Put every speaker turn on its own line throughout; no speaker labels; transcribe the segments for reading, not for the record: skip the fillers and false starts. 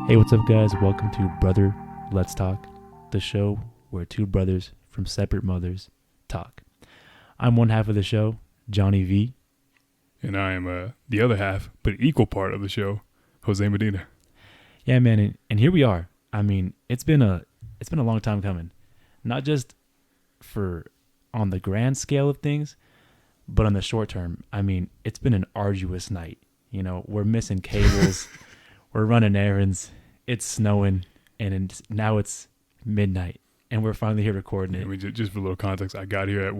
Hey, what's up, guys? Welcome to Brother Let's Talk, the show where two brothers from separate mothers talk. I'm one half of the show, Johnny V.
And I am the other half, but equal part of the show, Jose Medina.
Yeah, man, and here we are. I mean, it's been a long time coming, not just for on the grand scale of things, but on the short term. I mean, it's been an arduous night. You know, we're missing cables, we're running errands, it's snowing, and now it's midnight, and we're finally here recording it.
I mean, just for a little context, I got here at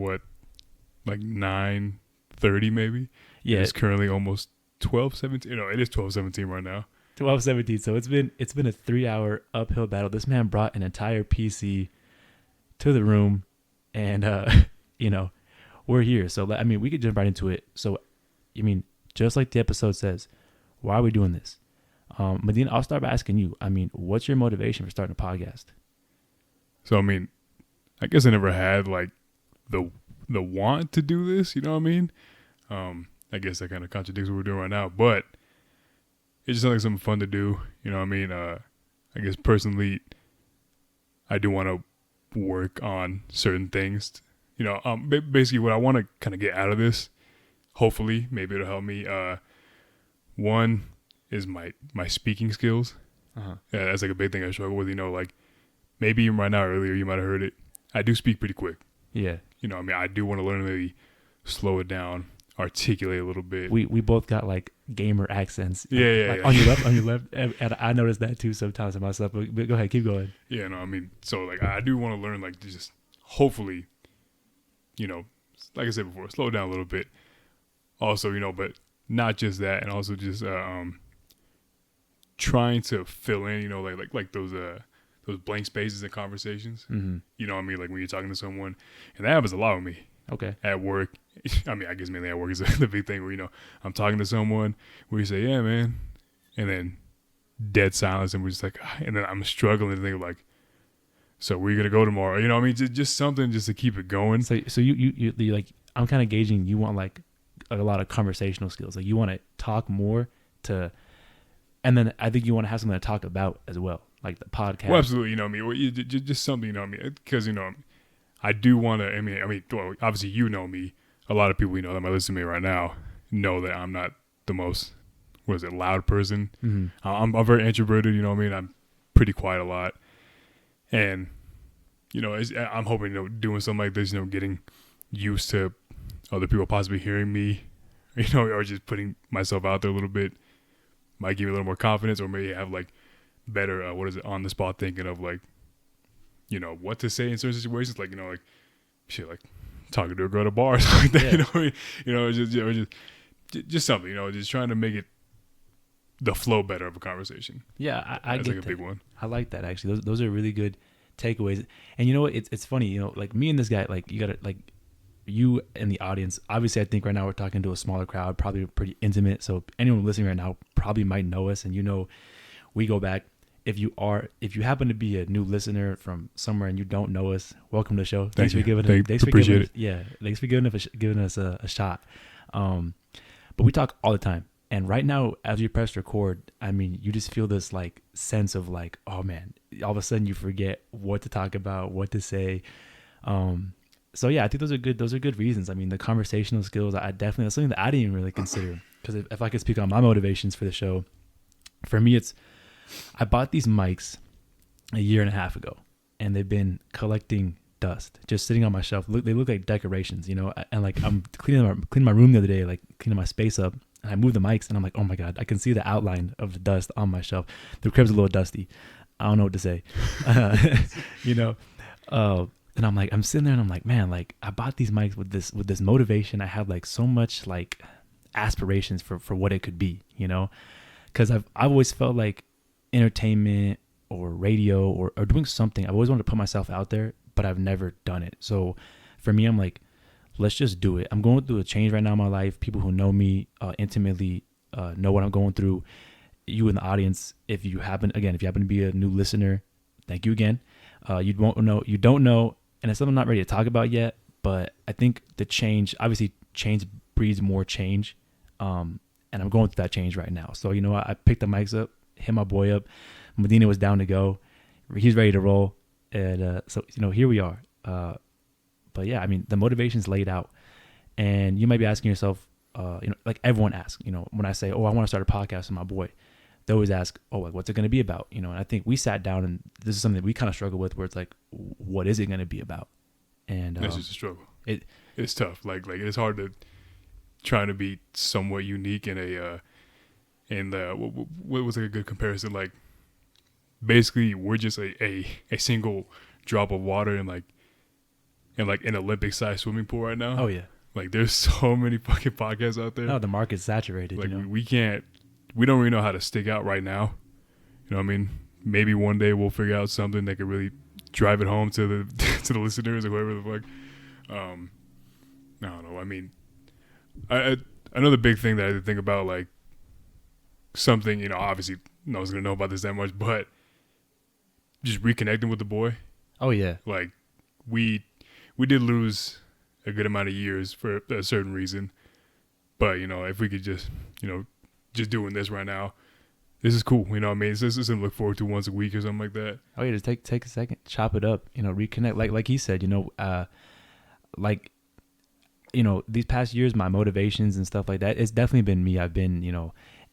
like 9:30 maybe.
Yeah,
it's currently almost 12:17. You know, it is 12:17 right now.
12:17. So it's been a 3-hour uphill battle. This man brought an entire PC to the room, and you know, we're here. So I mean, we could jump right into it. So, I mean, just like the episode says, why are we doing this? Medina, I'll start by asking you. I mean, what's your motivation for starting a podcast?
So I mean, I guess I never had like the want to do this. You know what I mean? I guess that kind of contradicts what we're doing right now, but it just sounds like something fun to do. You know what I mean? I guess personally, I do want to work on certain things. You know, basically what I want to kind of get out of this, hopefully, maybe it'll help me. One is my speaking skills. Yeah, that's like a big thing I struggle with. You know, like maybe even right now earlier, you might have heard it. I do speak pretty quick.
Yeah.
You know, I mean, I do want to learn to maybe slow it down, articulate a little bit.
We both got like gamer accents.
Yeah.
On your left, and I noticed that too sometimes in myself. But go ahead, keep going.
Yeah, no, I mean, so like I do want to learn, like just hopefully, you know, like I said before, slow it down a little bit. Also, you know, but not just that, and also just trying to fill in, you know, like those blank spaces in conversations.
Mm-hmm.
You know what I mean? Like when you're talking to someone, and that happens a lot with me.
Okay.
At work, I mean, I guess mainly at work is the big thing where, you know, I'm talking to someone where you say, yeah, man, and then dead silence, and we're just like, and then I'm struggling to think like, so we're gonna go tomorrow, you know what I mean? Just something just to keep it going.
So you like, I'm kind of gauging, you want like a lot of conversational skills. Like you want to talk more and then I think you want to have something to talk about as well, like the podcast.
Well, absolutely, you know what I mean? Just something, you know what I mean? Because, you know, I do want to, I mean, well, obviously you know me. A lot of people, you know, that might listen to me right now know that I'm not the most, loud person.
Mm-hmm.
I'm very introverted, you know what I mean? I'm pretty quiet a lot. And, you know, I'm hoping, you know, doing something like this, you know, getting used to other people possibly hearing me, you know, or just putting myself out there a little bit might give me a little more confidence, or maybe have like better, on the spot thinking of like, you know, what to say in certain situations, like, you know, like shit, like talking to a girl at a bar or something like that,
Yeah.
you know, just something, you know, just trying to make it the flow better of a conversation.
Yeah, I
That's
get
like a
that.
big one.
I like that actually. Those are really good takeaways. And you know what? It's funny. You know, like me and this guy, like you gotta like you and the audience. Obviously, I think right now we're talking to a smaller crowd, probably pretty intimate. So anyone listening right now probably might know us, and you know, we go back. If you happen to be a new listener from somewhere and you don't know us, welcome to the show. Thanks for giving us a shot. But we talk all the time. And right now, as you press record, I mean, you just feel this like sense of like, oh man, all of a sudden you forget what to talk about, what to say. So yeah, I think those are good reasons. I mean, the conversational skills, that's something that I didn't even really consider. Because if I could speak on my motivations for the show, for me, I bought these mics a year and a half ago, and they've been collecting dust, just sitting on my shelf. They look like decorations, you know. And like I'm cleaning my room the other day, like cleaning my space up, and I moved the mics, and I'm like, oh my god, I can see the outline of the dust on my shelf. The crib's a little dusty. I don't know what to say, you know. And I'm like, I'm sitting there, and I'm like, man, like I bought these mics with this motivation. I had like so much like aspirations for what it could be, you know, because I've always felt like entertainment or radio or doing something, I've always wanted to put myself out there, but I've never done it. So for me, I'm like, let's just do it. I'm going through a change right now in my life. People who know me intimately know what I'm going through. You in the audience, if you happen to be a new listener, thank you again. You don't know, and it's something I'm not ready to talk about yet, but I think the change breeds more change. And I'm going through that change right now. So, you know, I picked the mics up, hit my boy up, Medina was down to go. He's ready to roll. And so, here we are. But yeah, I mean, the motivation's laid out. And you might be asking yourself, like everyone asks, when I say, oh, I want to start a podcast with my boy, they always ask, oh, like, what's it going to be about? And I think we sat down and this is something that we kind of struggle with where it's like, what is it going to be about? And
that's just a struggle. It's tough. Like it's hard to trying to be somewhat unique in what was like a good comparison? Like basically we're just a single drop of water in an Olympic sized swimming pool right now.
Oh yeah.
Like there's so many fucking podcasts out there.
No, the market's saturated.
Like we don't really know how to stick out right now. You know what I mean? Maybe one day we'll figure out something that could really drive it home to the to the listeners or whoever the fuck. I don't know. I mean, another big thing that I had to think about, like something, obviously no one's gonna know about this that much, but just reconnecting with the boy.
Oh yeah.
Like we did lose a good amount of years for a certain reason, but if we could just doing this right now, this is cool. You know what I mean? This is something to look forward to once a week or something like that.
Oh yeah, just take a second, chop it up, reconnect. Like he said, these past years, my motivations and stuff like that, it's definitely been me. I've been,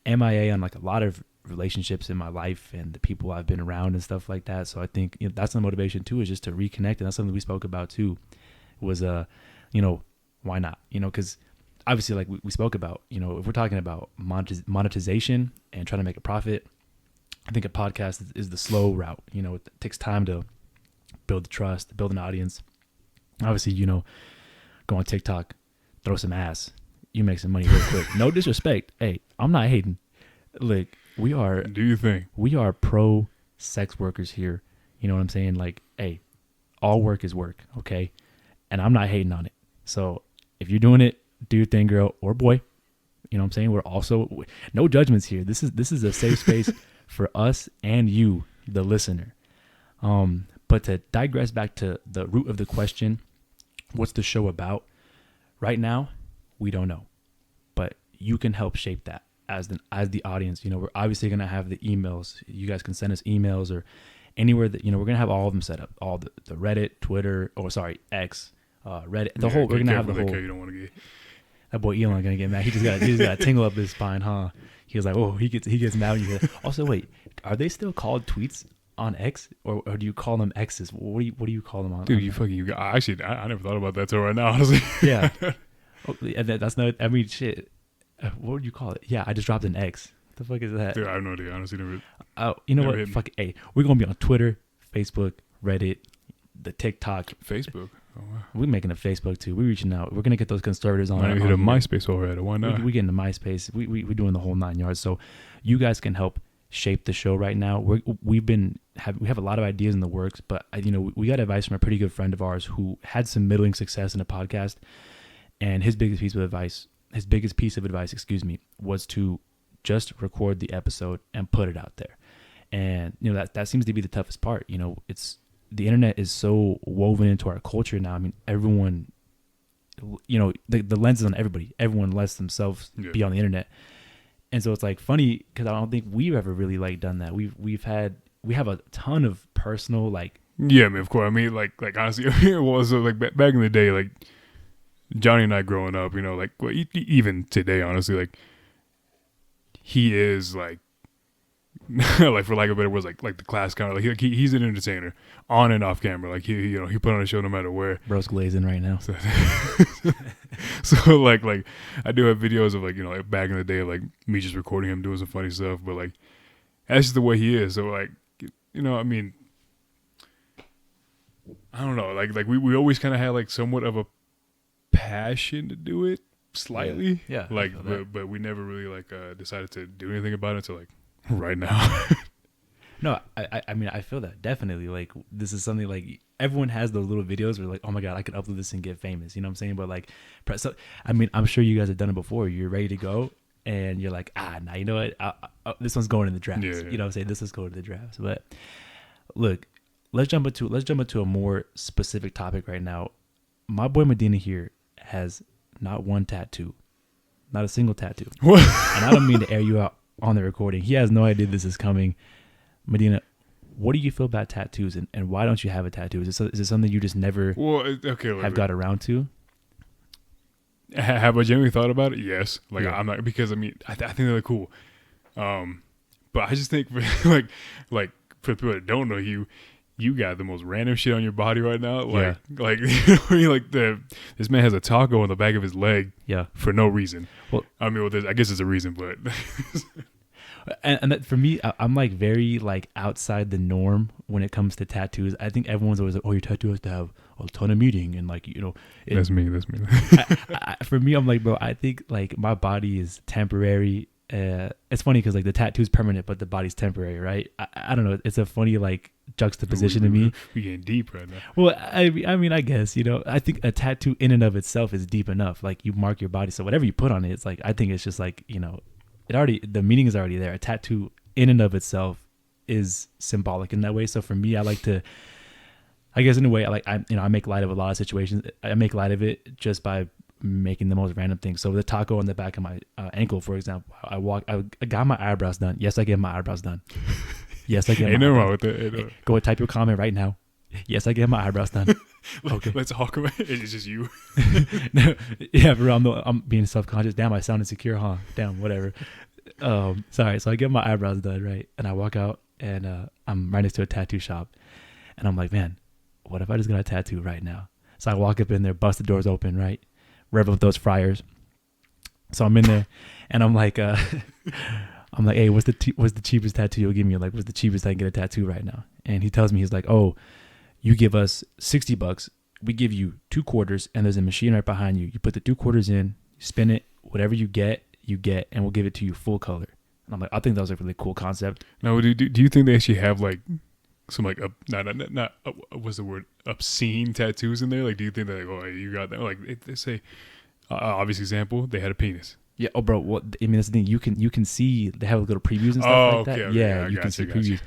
MIA on like a lot of relationships in my life and the people I've been around and stuff like that. So I think that's the motivation too, is just to reconnect. And that's something we spoke about too, was why not? Because obviously, like we spoke about, if we're talking about monetization and trying to make a profit, I think a podcast is the slow route. It takes time to build the trust, build an audience. Obviously, go on TikTok, throw some ass, you make some money real quick. No disrespect. Hey, I'm not hating. Look, we are.
Do you think
we are pro sex workers here? You know what I'm saying? Like, hey, all work is work, okay? And I'm not hating on it. So if you're doing it, do your thing, girl or boy. You know what I'm saying? We're also no judgments here. This is a safe space for us and you, the listener. But to digress back to the root of the question, what's the show about? Right now, we don't know, but you can help shape that as the audience. We're obviously gonna have the emails. You guys can send us emails or anywhere that we're gonna have all of them set up. All the Reddit, Twitter, X, Reddit, the whole. We're gonna have the whole.
You don't want to get.
That boy Elon gonna get mad. He just got to tingle up his spine, huh? He was like, oh, he gets mad when you hear that. Also, wait, are they still called tweets on X, or do you call them X's? What do you call them on?
Dude, I never thought about that till right now, honestly.
Yeah, that's not. I mean, shit. What would you call it? Yeah, I just dropped an X. What the fuck is that?
Dude, I have no idea. Honestly, never.
Oh, you know what? Fuck it. Hey, we're gonna be on Twitter, Facebook, Reddit, the TikTok,
Facebook. Oh, wow.
We're making a Facebook too. We're reaching out. We're gonna get those conservatives on.
I hit a MySpace already. Why not?
We getting to MySpace. We're doing the whole 9 yards. So you guys can help shape the show right now. We have a lot of ideas in the works, but we got advice from a pretty good friend of ours who had some middling success in a podcast, and his biggest piece of advice, was to just record the episode and put it out there. And that seems to be the toughest part. It's the internet is so woven into our culture now. I mean, everyone, the lens is on everybody. Everyone lets themselves be on the internet. And so it's like funny because I don't think we've ever really like done that. We have a ton of personal like.
Yeah, I mean, of course. I mean, like honestly, it was like back in the day, like Johnny and I growing up, even today, honestly, like he is like, like for lack of a better words, like the class counter. Like he's an entertainer on and off camera. Like he put on a show no matter where.
Bro's glazing right now.
So like I do have videos of like back in the day of like me just recording him doing some funny stuff, but like that's just the way he is. So like I mean, I don't know. Like we always kind of had like somewhat of a passion to do it slightly.
Yeah.
Like but we never really like decided to do anything about it until like right now.
No, I mean, I feel that definitely. Like, this is something like everyone has those little videos where like, oh my God, I could upload this and get famous. You know what I'm saying? But like, so I mean, I'm sure you guys have done it before. You're ready to go, and you're like, nah, you know what? This one's going in the drafts.
Yeah.
You know what I'm saying? This is going to the drafts. But look, let's jump into a more specific topic right now. My boy Medina here has not one tattoo, not a single tattoo.
What?
And I don't mean to air you out on the recording. He has no idea this is coming. Medina, what do you feel about tattoos, and why don't you have a tattoo? Is it something you just never
Well, okay,
have got around to?
have I genuinely thought about it? Yes. Like
Yeah.
I'm not, because I mean I think they're cool. But I just think for, like for people that don't know you got the most random shit on your body right now. Like you know what I mean? Like this man has a taco on the back of his leg.
Yeah.
For no reason.
Well,
I mean, I guess there's a reason, but
and that, for me, I'm like very like outside the norm when it comes to tattoos. I think everyone's always like, "Oh, your tattoo has to have a ton of meaning," and like
that's me.
For me, I'm like, bro, I think like my body is temporary. It's funny because like the tattoo's permanent, but the body's temporary, right? I don't know. It's a funny like juxtaposition to me.
We getting deep right now.
Well, I mean, I guess I think a tattoo in and of itself is deep enough. Like you mark your body, so whatever you put on it, it's like I think it's just like the meaning is already there. A tattoo in and of itself is symbolic in that way. So for me, I like to, I guess in a way, I make light of a lot of situations. I make light of it just by making the most random things. So the taco on the back of my ankle, for example, I got my eyebrows done. Yes, I get my eyebrows done. Yes, I get.
Ain't
my
nothing
eyebrows.
wrong with that.
Hey, go and type your comment right now. Yes, I get my eyebrows done. Okay.
Let's talk about it. It's just you.
No, yeah, bro. I'm being self-conscious. Damn, I sound insecure, huh? Damn, whatever. Sorry. So I get my eyebrows done, right? And I walk out, and I'm right next to a tattoo shop, and I'm like, man, what if I just got a tattoo right now? So I walk up in there, bust the doors open, right? Rev up those fryers. So I'm in there, and I'm like, hey, what's the cheapest tattoo you'll give me? Like, what's the cheapest I can get a tattoo right now? And he tells me, he's like, oh, you give us $60. We give you 2 quarters, and there's a machine right behind you. You put the 2 quarters in, you spin it, whatever you get, and we'll give it to you full color. And I'm like, I think that was a really cool concept.
Now, do you think they actually have like some like not what's the word, obscene tattoos in there? Like, do you think that like, oh, you got that? Like they say, obvious example, they had a penis.
Yeah. Oh, bro. What I mean, that's the thing. You can see they have little previews and stuff like that.
Okay,
yeah, you can see previews.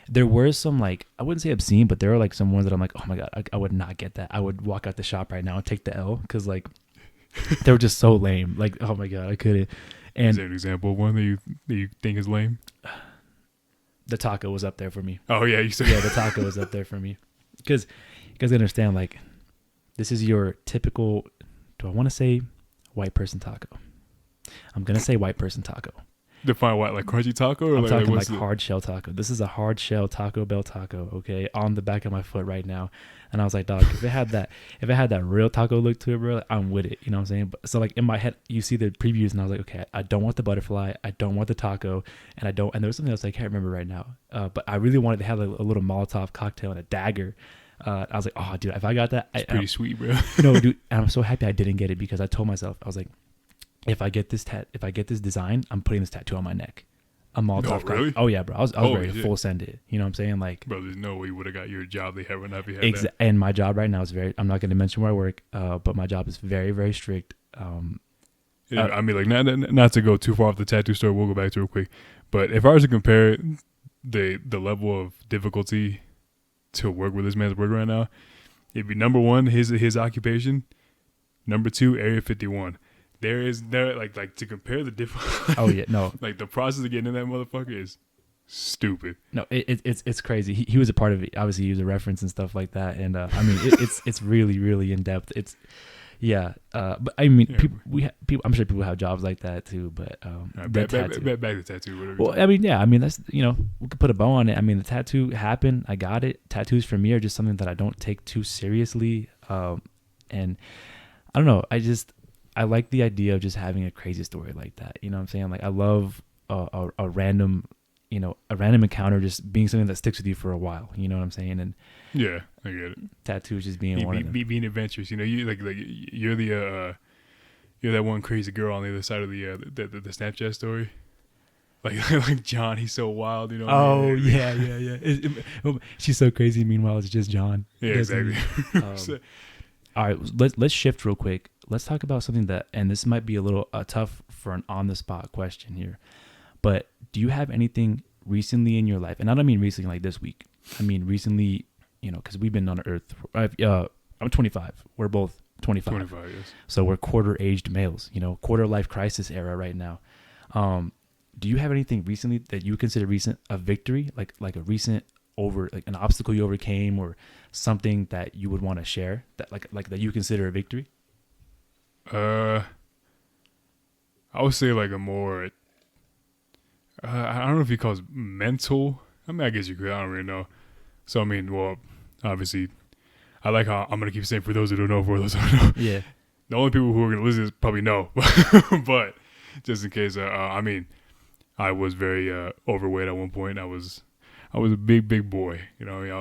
There were some like, I wouldn't say obscene, but there are like some ones that I'm like, oh my god, I would not get that. I would walk out the shop right now and take the L because like they were just so lame. Like, oh my god, I couldn't. And
is there an example of one that you think is lame?
The taco was up there for me.
Oh yeah, you said
the taco was up there for me because you guys understand, like, this is your typical. Do I want to say white person taco? I'm gonna say white person taco.
Define what, like crunchy taco? Or
I'm talking
what's
like hard shell taco. This is a hard shell Taco Bell taco, okay, on the back of my foot right now. And I was like, dog, if it had that real taco look to it, bro, I'm with it. You know what I'm saying? But so like in my head, you see the previews, and I was like, okay, I don't want the butterfly, I don't want the taco, and there was something else I can't remember right now. But I really wanted to have a little Molotov cocktail and a dagger. I was like, oh, dude, if I got that,
it's pretty sweet, bro.
No, dude, and I'm so happy I didn't get it because I told myself, I was like, if I get this design, I'm putting this tattoo on my neck. A Molotov.
Oh, really?
Oh yeah, bro. I was ready to full send it. You know what I'm saying? Like,
bro, there's no way you would have got your job. They haven't if you had that.
And my job right now is I'm not going to mention where I work, but my job is very, very strict.
Yeah, I mean, like, not to go too far off the tattoo story. We'll go back to it real quick. But if I was to compare the level of difficulty to work with this man's work right now, it'd be number 1, his occupation. Number 2, Area 51. There like to compare the difference.
Oh yeah, no.
Like the process of getting in that motherfucker is stupid.
No, it's crazy. He was a part of it. Obviously, he was a reference and stuff like that. And I mean, it's really, really in depth. It's but I mean, yeah. people. I'm sure people have jobs like that too. But
back to tattoo. Whatever.
Well, I mean, yeah. I mean, that's we could put a bow on it. I mean, the tattoo happened. I got it. Tattoos for me are just something that I don't take too seriously. And I don't know. I like the idea of just having a crazy story like that. You know what I'm saying? Like, I love a random encounter just being something that sticks with you for a while. You know what I'm saying? And
yeah, I get it.
Tattoos just being one of them.
Being adventurous. You know, you like you're you're that one crazy girl on the other side of the Snapchat story. Like John, he's so wild. You know.
Oh yeah. She's so crazy. Meanwhile, it's just John.
Yeah, exactly.
All right, let's shift real quick. Let's talk about something and this might be a little tough for an on-the-spot question here, but do you have anything recently in your life, and I don't mean recently like this week, I mean recently, because we've been on Earth, I'm 25, we're both 25, yes. So we're quarter-aged males, quarter-life crisis era right now. Do you have anything recently that you would consider recent a victory, like a recent over like an obstacle you overcame, or something that you would want to share that like that you consider a victory?
Uh, I would say like a more. I don't know if he calls mental. I mean, I guess you could. I don't really know. So I mean, well, obviously, I like how I'm gonna keep saying for those who don't know, for those who don't know.
Yeah.
The only people who are gonna listen to this probably know, but just in case, I mean, I was very overweight at one point. I was a big boy. You know, what I mean,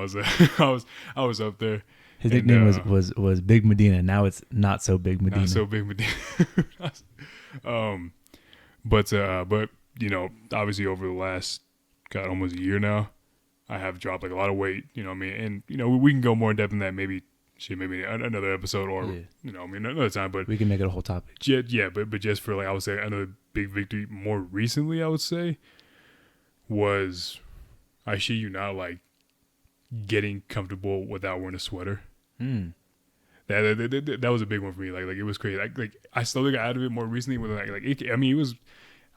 I was I was up there.
His
And,
nickname was Big Medina. Now it's not so Big Medina.
not so big Medina. But you know, obviously over the last almost a year now, I have dropped like a lot of weight. You know what I mean? And you know, we can go more in depth in that maybe another episode or
Yeah.
you know, I mean another time. But
We can make it a whole topic.
but just for like I would say another big victory more recently, I would say was I shit you not like getting comfortable without wearing a sweater.
Mm.
That was a big one for me. Like it was crazy. Like I slowly got out of it more recently. With I mean, it was.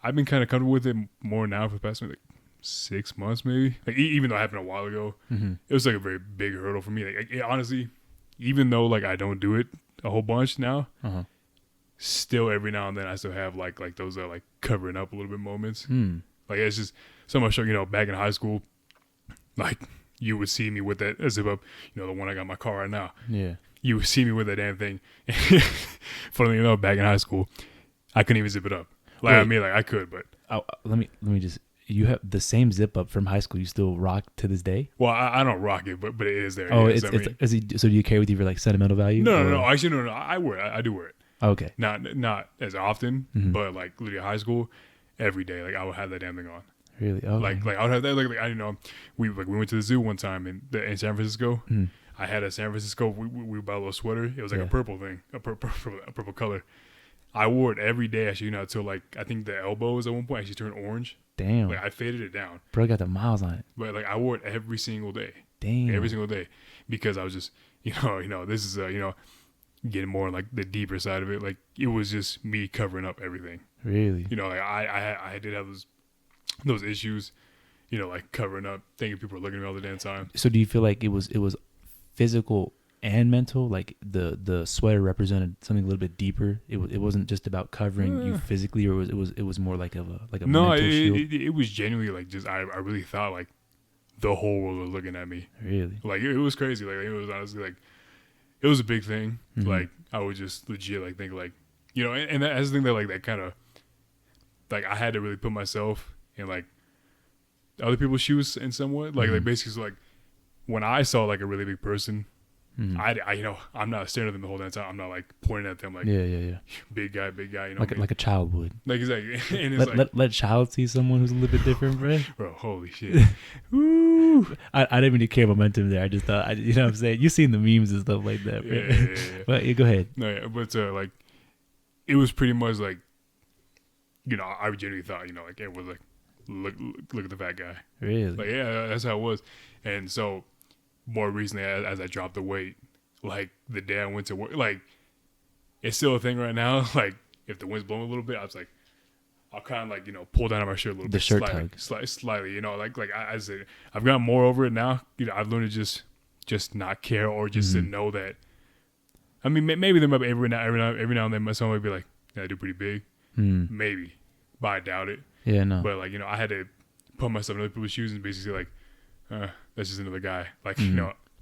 I've been kind of comfortable with it more now for the past like 6 months, maybe. Like even though it happened a while ago, it was like a very big hurdle for me. Like honestly, even though like I don't do it a whole bunch now, still every now and then I still have like those like covering up a little bit moments. Like it's just so much. You know, back in high school, like you would see me with that zip up. You know, the one I got in my car right now.
Yeah.
You would see me with that damn thing. Funnily enough, back in high school, I couldn't even zip it up. Like
Wait.
I mean, like I could, but
Let me just. You have the same zip up from high school. You still rock to this day?
well, I don't rock it, but it is there.
Oh,
yes,
so do you carry with you for like sentimental value?
no. Actually, no. I wear it. I do wear it.
Okay.
Not as often, but like literally high school, every day. Like I would have that damn thing on.
Really? Oh.
Like I would have that. Like I know we went to the zoo one time in San Francisco. I had a San Francisco. We bought a little sweater. It was like a purple thing, a purple color. I wore it every day. Actually, you know, until like I think the elbows at one point actually turned orange.
Damn.
Like I faded it down.
Bro got the miles on it.
But like I wore it every single day.
Damn.
Every single day, because I was just you know this is getting more like the deeper side of it. Like it was just me covering up everything.
Really?
You know, like I did have those issues. You know, like covering up, thinking people were looking at me all the damn time.
So do you feel like it was physical and mental? Like the sweater represented something a little bit deeper. It wasn't just about covering you physically, or it was more like a
No,
mental shield.
it was genuinely like just I really thought like the whole world was looking at me.
Really?
Like it was crazy. Like it was honestly like it was a big thing. Like I would just legit like think like and that's the thing that like that kind of like I had to really put myself in like other people's shoes in somewhat. Like basically so, like when I saw like a really big person, I I'm not staring at them the whole damn time. I'm not like pointing at them like
Yeah.
big guy. You know,
Like a child would.
like exactly. And it's
Let child see someone who's a little bit different, bro.
bro, holy shit.
Woo! I didn't mean to carry momentum there. I just thought, you know what I'm saying? You've seen the memes and stuff like that, bro.
Yeah.
But yeah, go ahead.
No, yeah, but like it was pretty much like I genuinely thought like it was like look at the fat guy.
Really?
Like yeah, that's how it was. And so more recently, as I dropped the weight, like the day I went to work, like it's still a thing right now. Like if the wind's blowing a little bit, I was like, I'll kind of like
pull
down on my shirt a little bit,
the shirt
slightly. Like I said, I've gotten more over it now. I've learned to just not care or just to know that. I mean, maybe there might be every now and then someone might be like, "Yeah, I do pretty big," maybe, but I doubt it.
Yeah, no.
But like I had to put myself in other people's shoes and basically like, that's just another guy. Like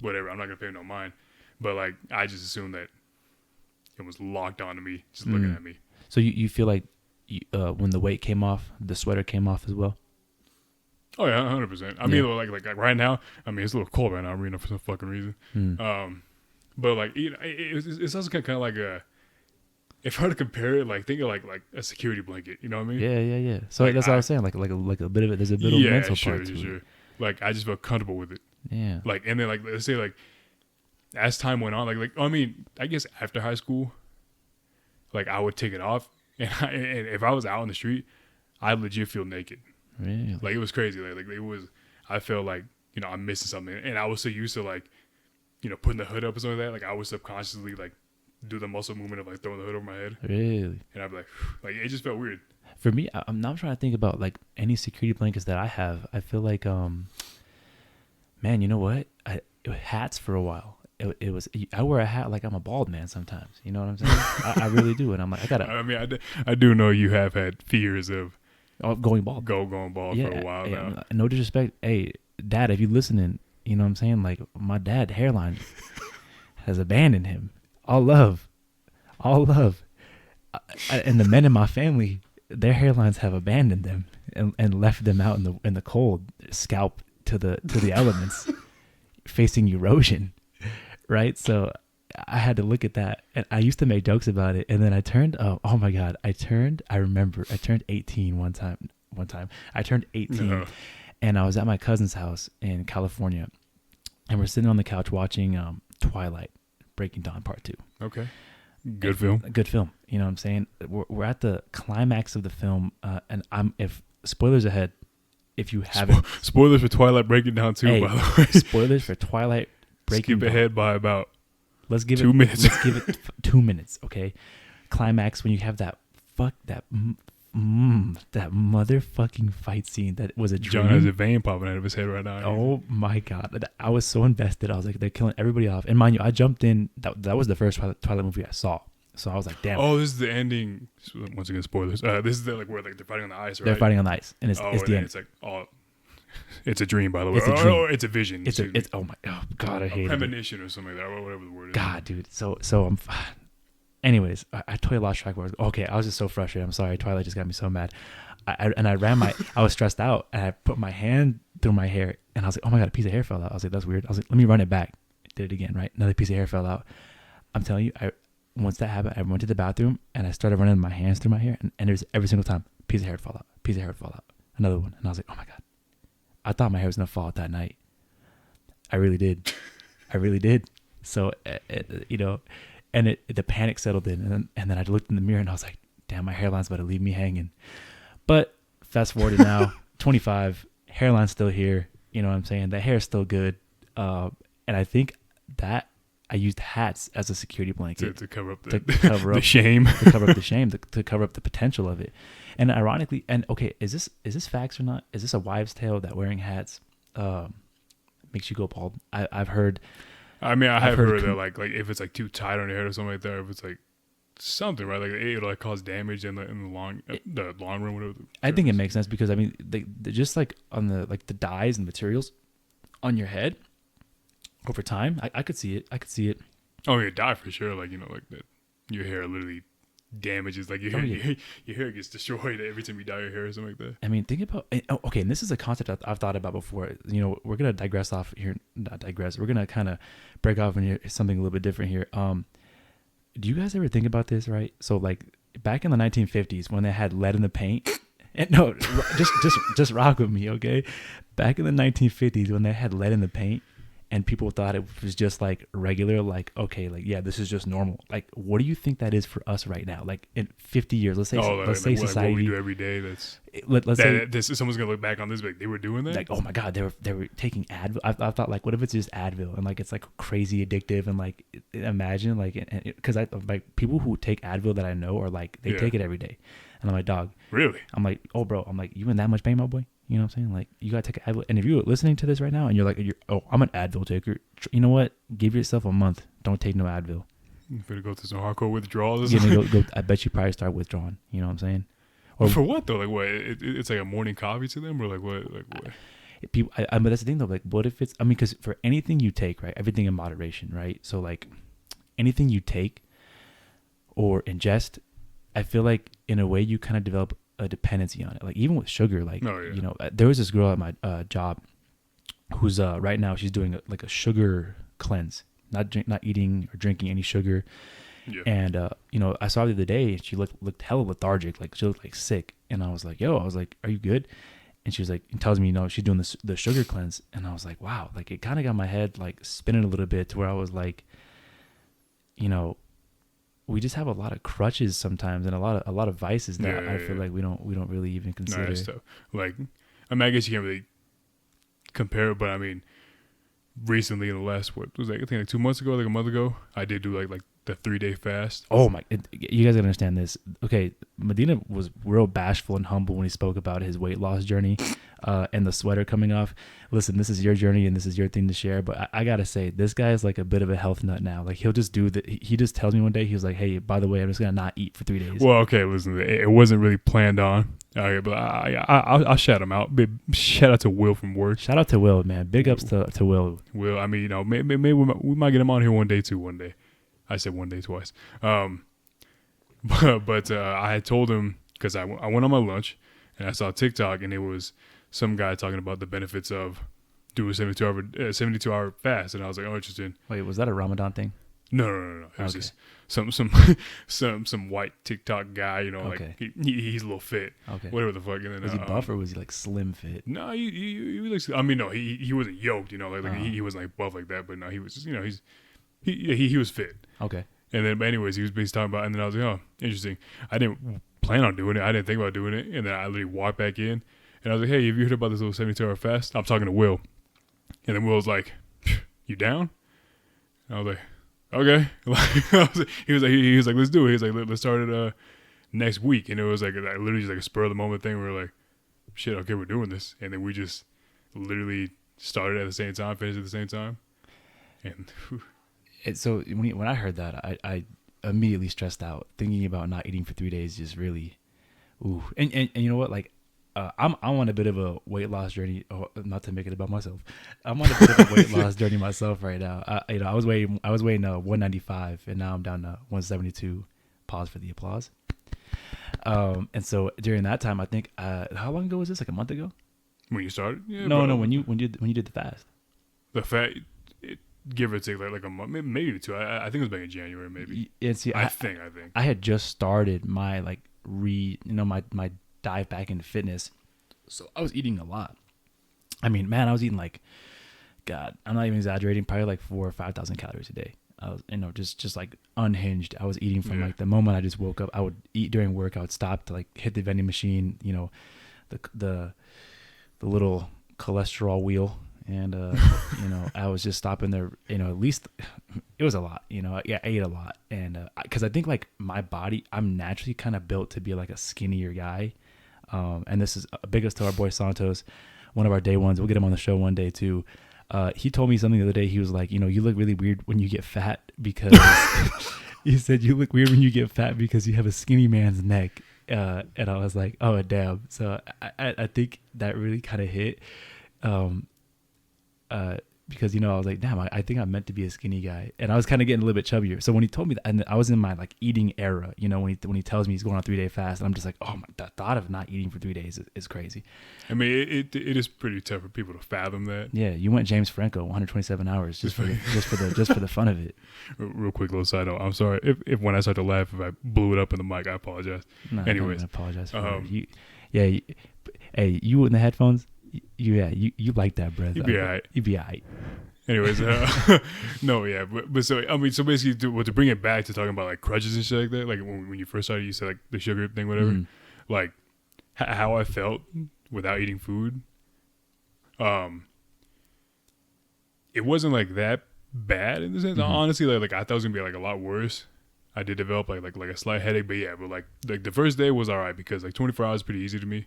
whatever. I'm not gonna pay no mind. But like I just assumed that it was locked onto me, just looking at me.
So you feel like when the weight came off, the sweater came off as well?
Oh yeah, 100%. I mean, like right now, I mean it's a little cold right now. I'm reading for some fucking reason. But like it's also kind of like if I were to compare it, like think of like a security blanket. You know what I mean?
Yeah. So like, that's what I was saying. Like a bit of it. There's a bit of mental part to it.
Like I just felt comfortable with it.
Yeah.
Like and then like let's say like as time went on, like I mean I guess after high school, like I would take it off, and if I was out on the street, I'd legit feel naked.
Really?
Like it was crazy. Like it was. I felt like I'm missing something, and I was so used to like putting the hood up or something like that. Like I would subconsciously like do the muscle movement of like throwing the hood over my head.
Really?
And I'd be like it just felt weird.
For me, I'm now trying to think about like any security blankets that I have. I feel like, man, you know what? Hats for a while. It was I wear a hat like I'm a bald man sometimes. You know what I'm saying? I really do, and I'm like I gotta
I mean, I do know you have had fears of
going bald.
going bald for a while
Yeah,
now.
no disrespect. Hey, Dad, if you listening, you know what I'm saying? Like my dad hairline has abandoned him. All love, all love, and the men in my family, their hairlines have abandoned them and left them out in the cold, scalp to the elements, facing erosion. Right, so I had to look at that, and I used to make jokes about it, and then I turned. Oh my God, I remember I turned 18 one time. I turned 18,
No.
and I was at my cousin's house in California, and we're sitting on the couch watching Twilight, Breaking Dawn Part 2.
Okay. Good film.
A good film. You know what I'm saying? We're at the climax of the film, and if spoilers ahead, if you haven't,
Spoilers for Twilight Breaking Down 2,
hey,
by the way.
spoilers for Twilight Breaking
Skip
Dawn.
ahead by about
Let's give
2
it
minutes.
Let's give it 2 minutes, okay? Climax when you have that that motherfucking fight scene that was a dream.
John has a vein popping out of his head right now.
Oh my God, I was so invested. I was like, they're killing everybody off. And mind you, I jumped in. That was the first Twilight movie I saw. So I was like, damn.
Oh, this is the ending. Once again, spoilers. This is where like they're fighting on the ice, right?
They're fighting on the ice, and it's
and
the
then
end.
it's like, oh, it's a dream, by the way.
It's a dream.
Oh, it's a vision.
It's oh God, I hate it.
Premonition or something like that, or whatever the word is.
God, dude. So I'm. Anyways, I totally lost track. Where okay, I was just so frustrated. I'm sorry. Twilight just got me so mad. I was stressed out, and I put my hand through my hair, and I was like, oh my God, a piece of hair fell out. I was like, that's weird. I was like, let me run it back. Did it again, right? Another piece of hair fell out. I'm telling you, once that happened, I went to the bathroom and I started running my hands through my hair, and it was every single time, piece of hair would fall out, piece of hair would fall out, another one, and I was like, oh my God, I thought my hair was gonna fall out that night. I really did. So and the panic settled in, and then I looked in the mirror and I was like, damn, my hairline's about to leave me hanging. But fast forward to now, 25, hairline's still here. You know what I'm saying? The hair's still good, and I think that I used hats as a security blanket
to cover up
to cover up
the shame,
to cover up the shame, to cover up the potential of it. And ironically, and okay, is this facts or not? Is this a wives' tale that wearing hats makes you go bald? I've heard.
I mean, I have heard that like if it's like too tight on your head or something like that, or if it's like something, right? Like it'll like cause damage in the long run, whatever.
I think it makes sense because I mean, they just like on the dyes and materials on your head over time. I could see it.
Oh, you die for sure. Like like that, your hair literally damages. Like your hair gets destroyed every time you dye your hair or something like that.
I mean, think about. Okay, and this is a concept I've thought about before. We're gonna digress off here. Not digress. We're gonna kind of break off into something a little bit different here. Do you guys ever think about this? Right. So like back in the 1950s when they had lead in the paint. And no, just rock with me, okay? Back in the 1950s when they had lead in the paint. And people thought it was just like regular, like, okay, like, yeah, this is just normal. Like, what do you think that is for us right now? Like in 50 years, let's say society.
What we do every day.
Let's say
someone's gonna look back on this, like they were doing that.
Like, oh my God, they were taking Advil. I thought like, what if it's just Advil and like it's like crazy addictive and like imagine like because I like people who take Advil that I know are like they take it every day, and I'm like, dog,
really?
I'm like, oh bro, I'm like, you in that much pain, my boy? You know what I'm saying? Like, you gotta take an Advil. And if you're listening to this right now and you're like, I'm an Advil taker. You know what? Give yourself a month. Don't take no Advil.
You're gonna go through some hardcore withdrawals.
I bet you probably start withdrawing. You know what I'm saying?
Or for what though? Like what? It's like a morning coffee to them, or like what? Like what?
People, but that's the thing though. Like, what if it's? I mean, because for anything you take, right? Everything in moderation, right? So like, anything you take or ingest, I feel like in a way you kind of develop a dependency on it. Like even with sugar, like there was this girl at my job who's right now she's doing like a sugar cleanse, not eating or drinking any sugar. Yeah. And I saw her the other day. She looked hella lethargic, like she looked like sick. And I was like, are you good? And she was like, and tells me, she's doing the sugar cleanse. And I was like, wow, like it kind of got my head like spinning a little bit to where I was like, we just have a lot of crutches sometimes and a lot of vices that I feel like we don't really even consider.
Nice stuff. Like, I mean, I guess you can't really compare it, but I mean, recently in the last, what was that? I think like 2 months ago, like a month ago, I did do like the 3-day fast.
Oh my! You guys gotta understand this. Okay, Medina was real bashful and humble when he spoke about his weight loss journey, and the sweater coming off. Listen, this is your journey and this is your thing to share. But I gotta say, this guy is like a bit of a health nut now. Like he'll just do that. He just tells me one day, he was like, "Hey, by the way, I'm just gonna not eat for 3 days."
Well, okay, listen, it wasn't really planned on. Okay, but I'll shout him out. Big shout out to Will from work.
Shout out to Will, man. Big ups to Will.
Will, I mean, you know, maybe we might get him on here one day too. One day, I said one day twice. But I had told him because I went on my lunch and I saw TikTok and it was some guy talking about the benefits of doing a 72-hour fast, and I was like, oh, interesting.
Wait, was that a Ramadan thing?
No. It was just some white TikTok guy, you know,
Okay.
like he's a little fit,
Okay.
whatever the fuck. And then,
Was he buff or was he like slim fit?
No, he was like, I mean, no, he wasn't yoked, you know, like he wasn't like buff like that, but no, he was just, you know, he was fit.
Okay.
And then, but anyways, he was basically talking about, and then I was like, oh, interesting. I didn't plan on doing it. I didn't think about doing it. And then I literally walked back in, and I was like, hey, have you heard about this little 72-hour fast? I'm talking to Will. And then Will was like, you down? And I was like, okay. He was like, let's do it. He was like, let's start it next week. And it was like literally just like a spur of the moment thing. We were like, shit, okay, we're doing this. And then we just literally started at the same time, finished at the same time. And
So when I heard that, I immediately stressed out. Thinking about not eating for 3 days just really, ooh. And you know what? Like, I'm on a bit of a weight loss journey. Oh, not to make it about myself, I'm on a bit of a weight loss journey myself right now. I was weighing 195, and now I'm down to 172. Pause for the applause. And so during that time, I think how long ago was this? Like a month ago?
when you started? Yeah,
No, when you did the fast.
The fat, give or take like a month, maybe two. I think it was back in January, maybe.
And see,
I think.
I had just started my like my dive back into fitness, so I was eating a lot. I mean, man, I was eating like, God, I'm not even exaggerating, probably like 4,000 or 5,000 calories a day. I was, just like unhinged. I was eating from like the moment I just woke up. I would eat during work. I would stop to like hit the vending machine, the little cholesterol wheel. And, I was just stopping there, at least it was a lot, I ate a lot. And, cause I think like my body, I'm naturally kind of built to be like a skinnier guy. And this is big ups to our boy Santos, one of our day ones. We'll get him on the show one day too. He told me something the other day. He was like, you look really weird when you get fat because he said you look weird when you get fat because you have a skinny man's neck. And I was like, oh damn. So I think that really kind of hit. Because I was like, damn, I think I'm meant to be a skinny guy, and I was kind of getting a little bit chubbier. So when he told me that, and I was in my like eating era, when he tells me he's going on a 3-day fast, and I'm just like, oh my, the thought of not eating for 3 days is crazy.
I mean, it is pretty tough for people to fathom that.
Yeah, you went James Franco, 127 hours just for the fun of it.
Real quick little side note. I'm sorry if when I start to laugh, if I blew it up in the mic, I apologize.
No,
anyways,
I apologize for you. Yeah, hey, you in the headphones. You like that, breath.
You'd be all right.
You'd be all right.
Anyways, no, yeah, but so I mean, so basically, to bring it back to talking about like crutches and shit like that, like when you first started, you said like the sugar thing, whatever, like how I felt without eating food. It wasn't like that bad in the sense. Honestly, like I thought it was gonna be like a lot worse. I did develop like a slight headache, but yeah, but like the first day was all right because like 24 hours is pretty easy to me.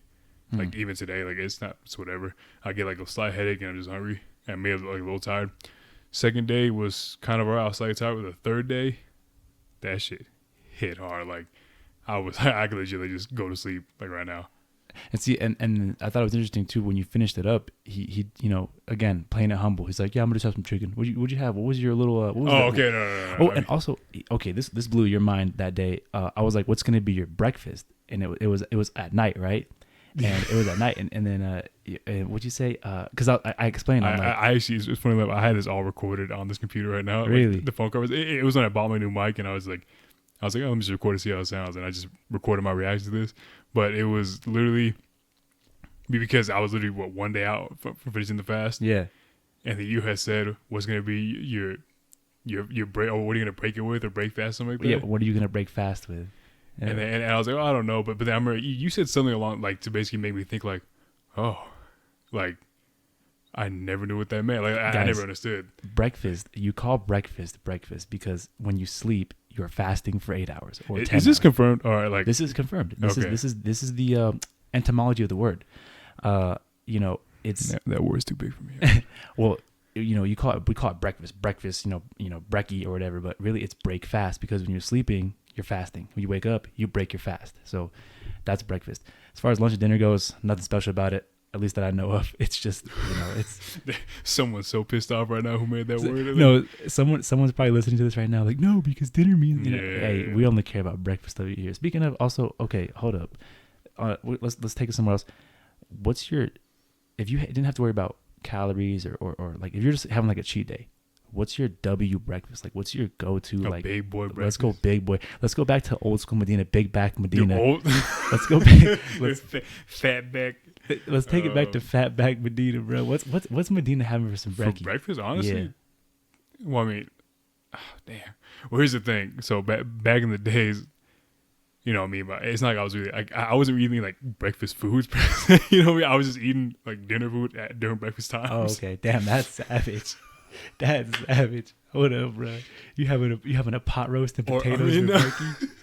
Like even today, like it's whatever. I get like a slight headache and I'm just hungry. I may have like a little tired. Second day was kind of alright. I was slightly tired. But the third day, that shit hit hard. Like I could legitimately just go to sleep like right now.
And see, and I thought it was interesting too when you finished it up. He again playing it humble. He's like, yeah, I'm gonna just have some chicken. What'd you have? What was your little? What was
okay, no.
Oh, and also, okay, this blew your mind that day. I was like, what's gonna be your breakfast? And it was at night, right? And it was at night, and then what'd you say? Because I explained.
I actually, it's funny. Like, I had this all recorded on this computer right now.
Really?
Like, the phone covers. It was when I bought my new mic, and I was like, oh, let me just record to see how it sounds, and I just recorded my reaction to this. But it was literally because I was literally one day out from finishing the fast.
Yeah.
And then you had said what's gonna be your break, or what are you gonna break it with, or break fast, something like that.
Yeah. What are you gonna break fast with? Yeah.
And I was like, oh, I don't know, but then I remember you said something along like to basically make me think like, oh, like I never knew what that meant. Like I never understood.
Breakfast. You call breakfast because when you sleep, you're fasting for 8 hours or 10
Is this
hours.
confirmed or like
This is confirmed.
Okay.
This is the etymology of the word. You know, it's
that word's too big for me.
well, you know, we call it breakfast, you know, brekkie or whatever, but really it's break fast, because when you're sleeping, you're fasting. When you wake up, you break your fast. So that's breakfast. As far as lunch and dinner goes, nothing special about it, at least that I know of. It's just, you know, it's
Someone's so pissed off right now who made that word.
no, someone's probably listening to this right now like, no, because dinner means, you know,
Yeah.
hey, we only care about breakfast over here. Speaking of, also, okay, hold up. Let's take it somewhere else. What's your, if you didn't have to worry about calories or like if you're just having like a cheat day, what's your W breakfast? Like, what's your go-to?
A
like
big boy breakfast.
Let's go big boy. Let's go back to old school Medina, big back Medina. Let's go back.
Fat back.
Let's take it back to fat back Medina, bro. What's Medina having for some
For
brekkie?
breakfast, honestly.
Yeah.
Well, I mean, damn. Well, here's the thing. So back in the days, you know what I mean? But it's not like I was really, I wasn't eating like breakfast foods. You know what I mean? I was just eating like dinner food during breakfast times.
Oh, okay. Damn, that's savage. That's savage. Hold up, bro. You having a pot roast and potatoes and brekkie?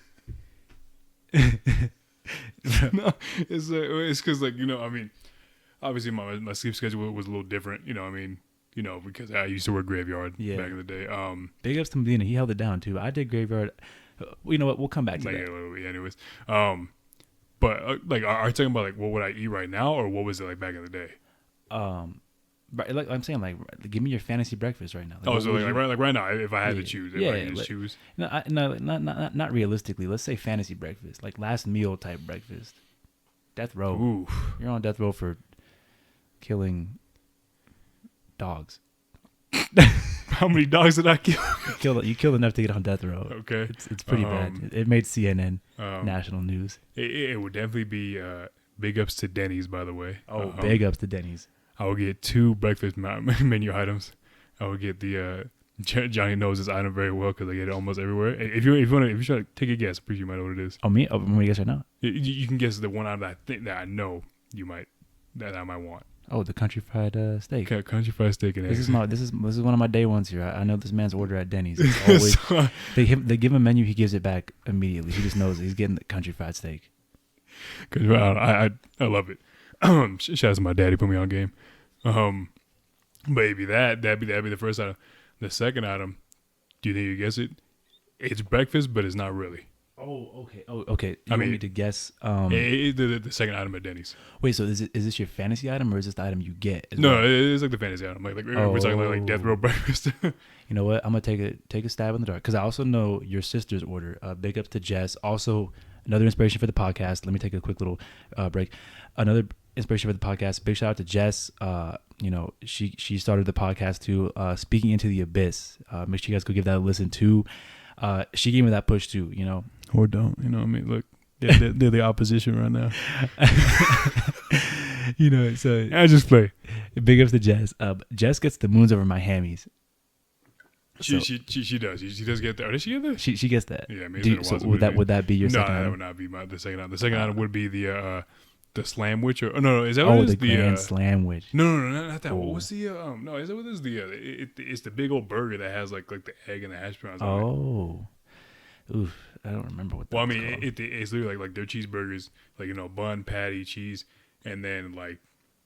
No, it's because like, you know, I mean, obviously my sleep schedule was a little different. You know what I mean? You know, because I used to work graveyard back in the day.
Big ups to Medina. He held it down too. I did graveyard. You know what? We'll come back to that.
Anyways, but like, are you talking about like what would I eat right now, or what was it like back in the day?
But like I'm saying, like, give me your fantasy breakfast right now. Like,
Oh, so like right now, if I had to choose, if I could just choose.
No, not realistically. Let's say fantasy breakfast, like last meal type breakfast. Death row.
Ooh.
You're on death row for killing dogs.
How many dogs did I kill?
You killed enough to get on death row.
Okay,
it's pretty bad. It made CNN national news.
It would definitely be big ups to Denny's, by the way.
Oh, big ups to Denny's.
I will get 2 breakfast menu items. I will get the Johnny knows this item very well because I get it almost everywhere. If you try to take a guess, I'm pretty sure you might know what it is.
Oh, me? Oh, I'm gonna guess right now.
You can guess the one item that I think that I know you might that I might want.
Oh, the country fried steak.
Country fried steak and eggs.
This is one of my day ones here. I know this man's order at Denny's. It's always, they give him a menu, he gives it back immediately. He just knows he's getting the country fried steak.
Cause I love it. Shout out to my daddy, put me on game. Maybe that'd be the first item. The second item, do you think you guess it? It's breakfast, but it's not really.
Oh, okay. You want me to guess?
The second item at Denny's.
Wait, so is this your fantasy item or is this the item you get?
No, it's like the fantasy item. Like we're talking like death row breakfast.
You know what? I'm gonna take a stab in the dark because I also know your sister's order. Big ups to Jess. Also, another inspiration for the podcast. Let me take a quick little break. Another inspiration for the podcast. Big shout out to Jess. You know, she started the podcast too. Speaking into the abyss. Make sure you guys go give that a listen too. She gave me that push too. You know,
or don't. You know what I mean? Look, they're the opposition right now.
You know, so
I just play.
Big ups to Jess. Jess gets the moons over my hammies.
She does. She does get that. Or does she get that?
She gets that.
Yeah, maybe.
So would that be your second item?
No, that would not be the second item. The second item would be the slamwich or no, is that what it is?
The grand slamwich.
No, not that. What was the no, is that what it is? It's the big old burger that has like the egg and the hash browns on it.
Oof, I don't remember what that
Well, I mean, it's literally like their cheeseburgers, like, you know, bun, patty, cheese, and then like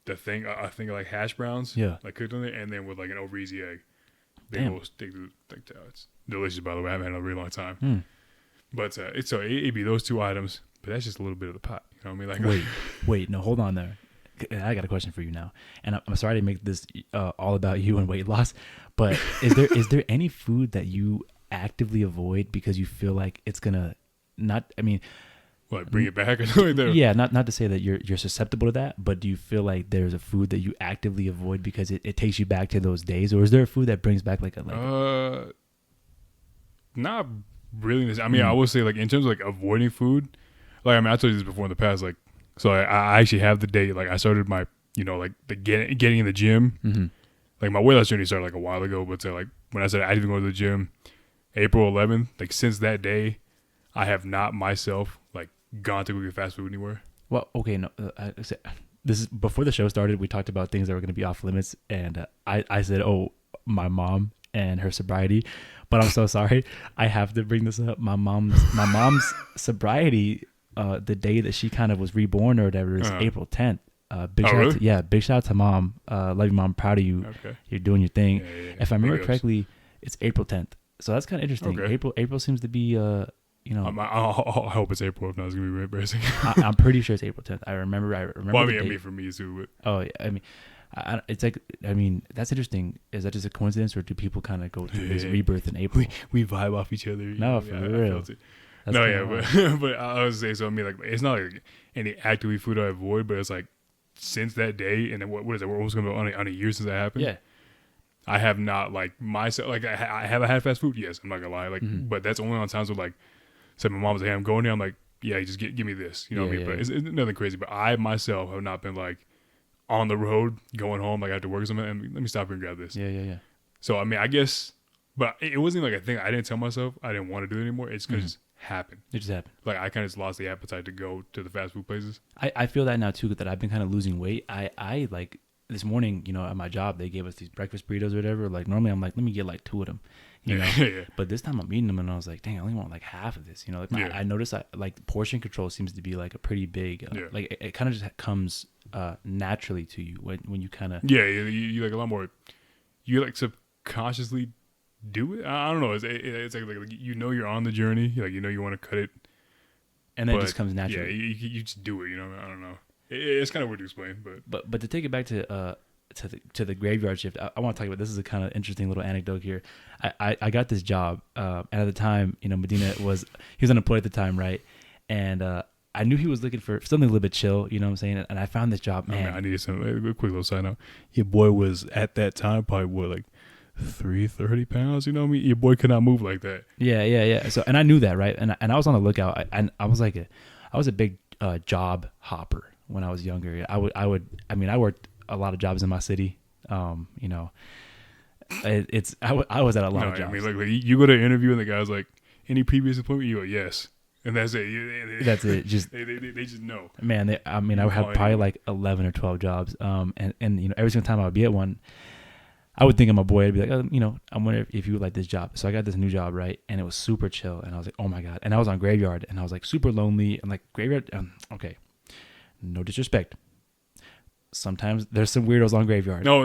the thing, I think like hash browns, like cooked on it, and then with like an over easy egg. Big old stick to it's delicious, by the way. I haven't had it in a really long time. But it'd be those 2 items, but that's just a little bit of the pot. You know what I mean? Like,
wait, no, hold on there. I got a question for you now, and I'm sorry to make this all about you and weight loss, but is there any food that you actively avoid because you feel like it's gonna not? I mean,
what, bring it back or something like that?
Yeah, not to say that you're susceptible to that, but do you feel like there's a food that you actively avoid because it takes you back to those days, or is there a food that brings back
not really. I mean, I would say like in terms of like avoiding food, like I mean I told you this before in the past, like so I actually have the date. Like I started my like the getting in the gym.
Mm-hmm.
Like my weight loss journey started like a while ago, but like when I said I didn't go to the gym, April 11th, like since that day, I have not myself like gone to go get fast food anywhere.
Well, okay, no, this is before the show started. We talked about things that were going to be off limits, and I said, oh, my mom and her sobriety, But I'm so sorry. I have to bring this up. My mom's sobriety, the day that she kind of was reborn or whatever, is April 10th. Big
Oh,
shout out
really?
to, yeah, big shout out to mom. Love you, mom. Proud of you.
Okay.
You're doing your thing.
Yeah.
If I remember
Big ups.
correctly, it's April 10th. So that's kind of interesting.
Okay.
April seems to be
I hope it's April. If not, it's gonna be really embarrassing.
I'm pretty sure it's April 10th. I remember.
Well, I
the
mean,
date.
for me too.
Oh, yeah. I mean, it's like, I mean, that's interesting. Is that just a coincidence, or do people kind of go through this rebirth in April?
We vibe off each other.
No, for real.
I felt it.
That's
No,
kinda
yeah,
wild.
but I was saying, so I mean, like, it's not like any actively food I avoid, but it's like since that day, and then what is it? We're almost gonna be on a year since that happened.
Yeah.
I have not like myself. Like I have had fast food. Yes, I'm not gonna lie. Like, but that's only on times where like, say my mom was like, hey, I'm going there. I'm like, yeah, just give me this. You know what I mean? But it's nothing crazy. But I myself have not been like on the road going home like after work or something. And let me stop here and grab this.
Yeah.
So I mean, I guess, but it wasn't like a thing. I didn't tell myself I didn't want to do it anymore. It's because it happened.
It just happened.
Like I kind of just lost the appetite to go to the fast food places.
I feel that now too, that I've been kind of losing weight. I like this morning, at my job, they gave us these breakfast burritos or whatever. Like normally I'm like, let me get like 2 of them,
Yeah.
But this time I'm eating them and I was like, dang, I only want like half of this, Like I noticed that like portion control seems to be like a pretty big, like it kind of just comes naturally to you when you kind of.
Yeah, you like a lot more, you like subconsciously do it. I don't know. It's like you're on the journey. Like you want to cut it,
and then it just comes naturally.
Yeah, you just do it. I don't know. It's kind of weird to explain,
but to take it back to the graveyard shift, I want to talk about this. Is a kind of interesting little anecdote here. I got this job, and at the time, Medina he was unemployed at the time, right? And I knew he was looking for something a little bit chill, you know what I'm saying? And I found this job, man.
I needed some. A quick little side note. Your boy was at that time probably like 330 pounds. You know what I mean? Your boy could not move like that.
Yeah. So, and I knew that, right? And I was on the lookout. I was a big job hopper when I was younger. I worked a lot of jobs in my city. I was at a lot of jobs.
I mean, like you go to an interview and the guy's like, any previous employment? You go, yes. And that's it.
That's it. Just
they just know.
Man, I had probably like 11 or 12 jobs. And every single time I would be at one, I would think of my boy. I'd be like, I wonder if you would like this job. So I got this new job, right? And it was super chill. And I was like, oh my God. And I was on graveyard, and I was like super lonely. And like graveyard, okay, no disrespect. Sometimes there's some weirdos on graveyard.
No,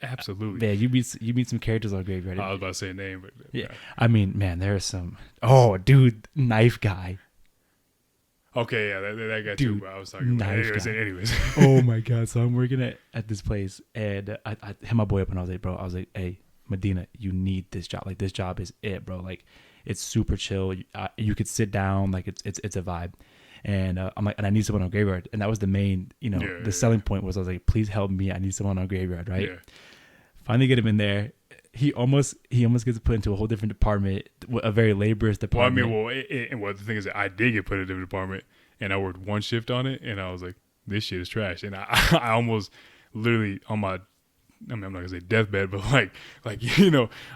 absolutely.
Yeah, you meet some characters on graveyard.
I was about to say a name, but
yeah. I mean, man, there are some. Oh, dude, knife guy.
Okay, yeah, that guy
dude,
too. But I was talking about anyways.
Oh my God! So I'm working at this place, and I hit my boy up, and I was like, hey, Medina, you need this job. Like this job is it, bro. Like it's super chill. You could sit down. Like it's a vibe. And I'm like, and I need someone on graveyard. And that was the main, the selling point was I was like, please help me. I need someone on graveyard, right?
Yeah.
Finally get him in there. He almost gets put into a whole different department, a very laborious department.
Well, I mean, the thing is that I did get put in a different department, and I worked one shift on it, and I was like, this shit is trash. And I almost literally on my, I'm not gonna say deathbed, but like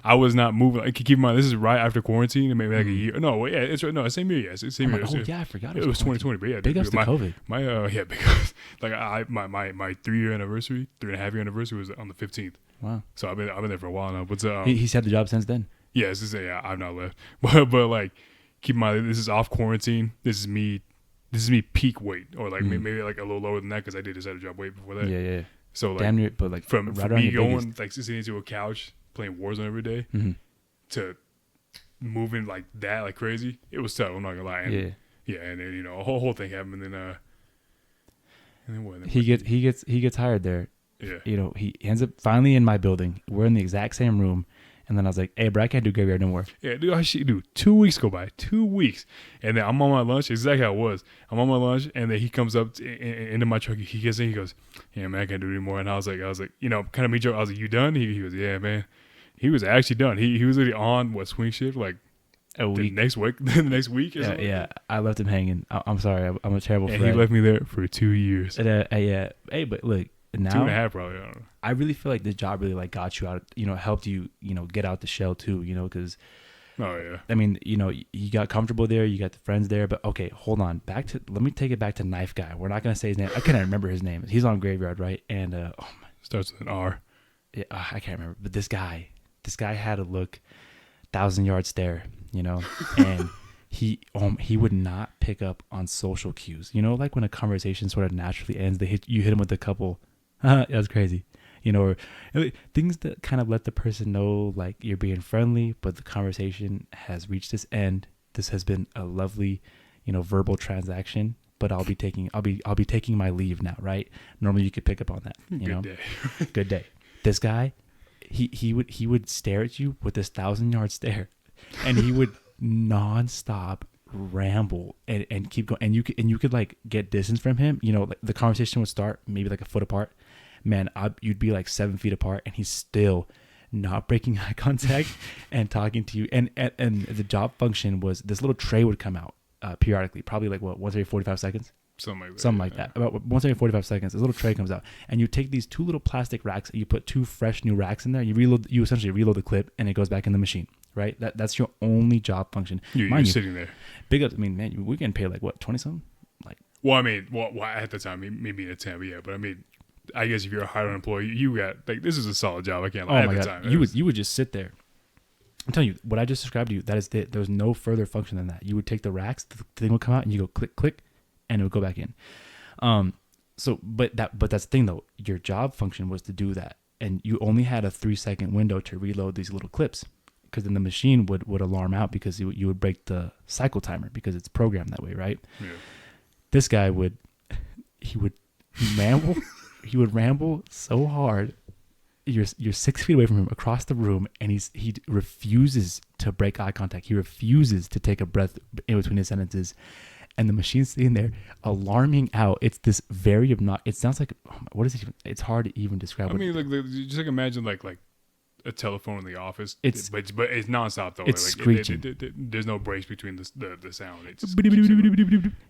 I was not moving. Like, keep in mind, this is right after quarantine, maybe like a year. No, yeah, it's right. No, same year. Yes, it's same year.
Oh yeah, I forgot
it was 2020. But yeah,
big ups to COVID.
Because like my 3-year anniversary, 3.5-year anniversary was on the 15th.
Wow.
So I've been there for a while now. But
he's had the job since then.
Yeah, I've not left. But like, keep in mind, this is off quarantine. This is me peak weight, or like maybe like a little lower than that because I did this other job way before that.
Yeah.
So like,
damn near, but like
from
right
me going like sitting into a couch playing Warzone every day to moving like that like crazy, it was tough. I'm not gonna lie. And, and then a whole thing happened, and then what?
He gets hired there.
Yeah.
He ends up finally in my building. We're in the exact same room. And then I was like, hey, bro, I can't do graveyard no more.
Yeah, dude, 2 weeks go by. 2 weeks. And then I'm on my lunch. Exactly how it was. I'm on my lunch, and then he comes up into my truck. He gets in. He goes, yeah, man, I can't do it anymore. And I was like, kind of me joke. I was like, you done? He goes, yeah, man. He was actually done. He was already on, swing shift, like
a week.
The next week or something.
Yeah, I left him hanging. I'm sorry. I'm a terrible friend.
And he left me there for 2 years.
Yeah. Hey, but look. Now,
2.5 probably. I don't know. I
really feel like this job really like got you out, helped you, get out the shell too, because.
Oh yeah.
I mean, you got comfortable there, you got the friends there, but okay, hold on. Let me take it back to Knife Guy. We're not gonna say his name. I can't remember his name. He's on Graveyard, right? And
starts with an R.
Yeah, I can't remember. But this guy had a look 1,000-yard stare, and he would not pick up on social cues. Like when a conversation sort of naturally ends, you hit him with a couple, that's crazy, or things that kind of let the person know like you're being friendly, but the conversation has reached its end. This has been a lovely, verbal transaction, but I'll be taking my leave now, right? Normally you could pick up on that,
Good day.
Good day. This guy, he would stare at you with this 1,000-yard stare, and he would nonstop ramble and keep going, and you could like get distance from him. Like the conversation would start maybe like a foot apart. Man, you'd be like 7 feet apart, and he's still not breaking eye contact and talking to you. And the job function was this little tray would come out periodically, probably like once every 45 seconds. Something like that. About once every 45 seconds, this little tray comes out, and you take these two little plastic racks, and you put two fresh new racks in there. You essentially reload the clip, and it goes back in the machine. Right? That's your only job function.
You're sitting there.
Big up. I mean, man, we're getting paid like what, 20 something? Like.
Well, I mean, at the time, maybe in a 10, yeah. But I mean, I guess if you're a hired employee, you got like this is a solid job. I can't lie.
Oh my God. You would just sit there. I'm telling you, what I just described to you, that is it. There's no further function than that. You would take the racks, the thing would come out, and you go click, click, and it would go back in. But that's the thing though. Your job function was to do that, and you only had a 3-second window to reload these little clips, because then the machine would alarm out because you would break the cycle timer because it's programmed that way, right?
Yeah.
This guy would ramble. He would ramble so hard. You're 6 feet away from him across the room, and he refuses to break eye contact. He refuses to take a breath in between his sentences, and the machine's sitting there alarming out. It's this very it sounds like, what is it even? It's hard to even describe.
I mean, just like imagine like a telephone in the office. But it's nonstop though.
It's screeching.
There's no breaks between the sound. It's just,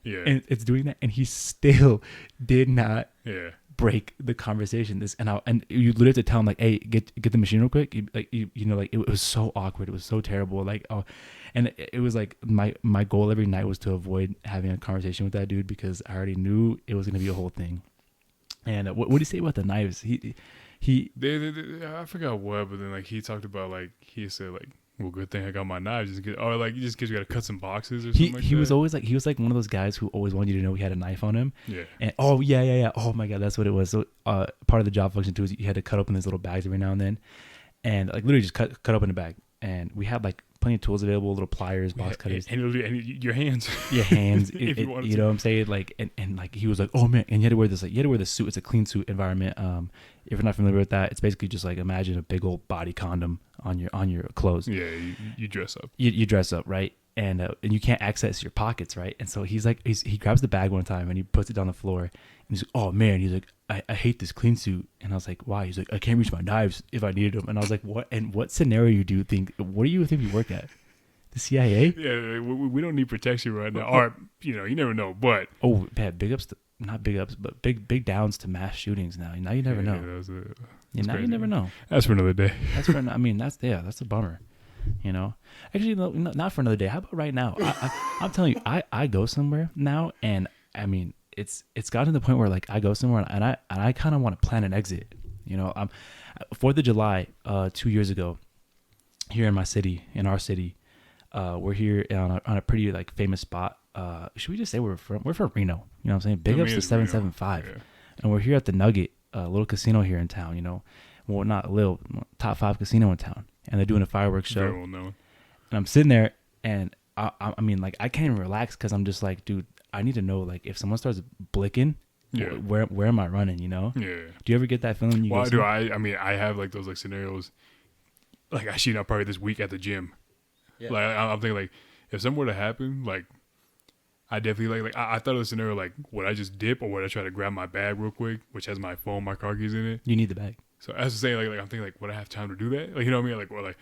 yeah,
and it's doing that, and he still did not.
Yeah.
Break the conversation. And you literally have to tell him like, hey, get the machine real quick. It was so awkward. It was so terrible. Like, oh, and it was like my goal every night was to avoid having a conversation with that dude, because I already knew it was gonna be a whole thing. And what did he say about the knives?
I forgot what, but then like he talked about like he said like, well, good thing I got my knives, just because you got to cut some boxes or something. He was
always like one of those guys who always wanted you to know he had a knife on him.
Yeah.
And yeah. Oh my God, that's what it was. So part of the job function too is you had to cut open these little bags every now and then, and like literally just cut open a bag. And we had like plenty of tools available, little pliers, box cutters,
and your hands.
Your hands.
If you wanted
you know what I'm saying? Like and like he was like, oh man, and you had to wear this suit. It's a clean suit environment. If you're not familiar with that, it's basically just like imagine a big old body condom on your clothes.
Yeah, you dress up.
You dress up, right? And you can't access your pockets, right? And so he grabs the bag one time and he puts it on the floor, and he's like, oh man, he's like, I hate this clean suit. And I was like, why? He's like, I can't reach my knives if I needed them. And I was like, what? And what scenario do you think you work at? The CIA?
Yeah, we don't need protection right now. Or you never know. But
bad not big ups, but big downs to mass shootings now. Now you never know. You never know.
That's for another day.
That's a bummer. Actually, no, not for another day. How about right now? I'm telling you, I go somewhere now, and I mean, it's gotten to the point where like I go somewhere and I kind of want to plan an exit. 4th of July, 2 years ago, here in our city, we're here on a pretty like famous spot. Should we just say we're from Reno? You know what I'm saying? Big ups to 775. Yeah. And we're here at the Nugget, a little casino here in town. Well, not a little, top 5 casino in town, and they're doing a fireworks show.
Very well known.
And I'm sitting there, and I mean, like, I can't even relax because I'm just like, dude, I need to know, like, if someone starts blicking, where am I running?
Yeah.
Do you ever get that feeling?
I mean, I have like those like scenarios. Like I see now probably this week at the gym. Yeah. Like I'm thinking like if something were to happen, like I definitely like I thought of the scenario like would I just dip or would I try to grab my bag real quick, which has my phone, my car keys in it.
You need the bag.
So as I was saying, like I'm thinking like would I have time to do that? Like you know what I mean? Like where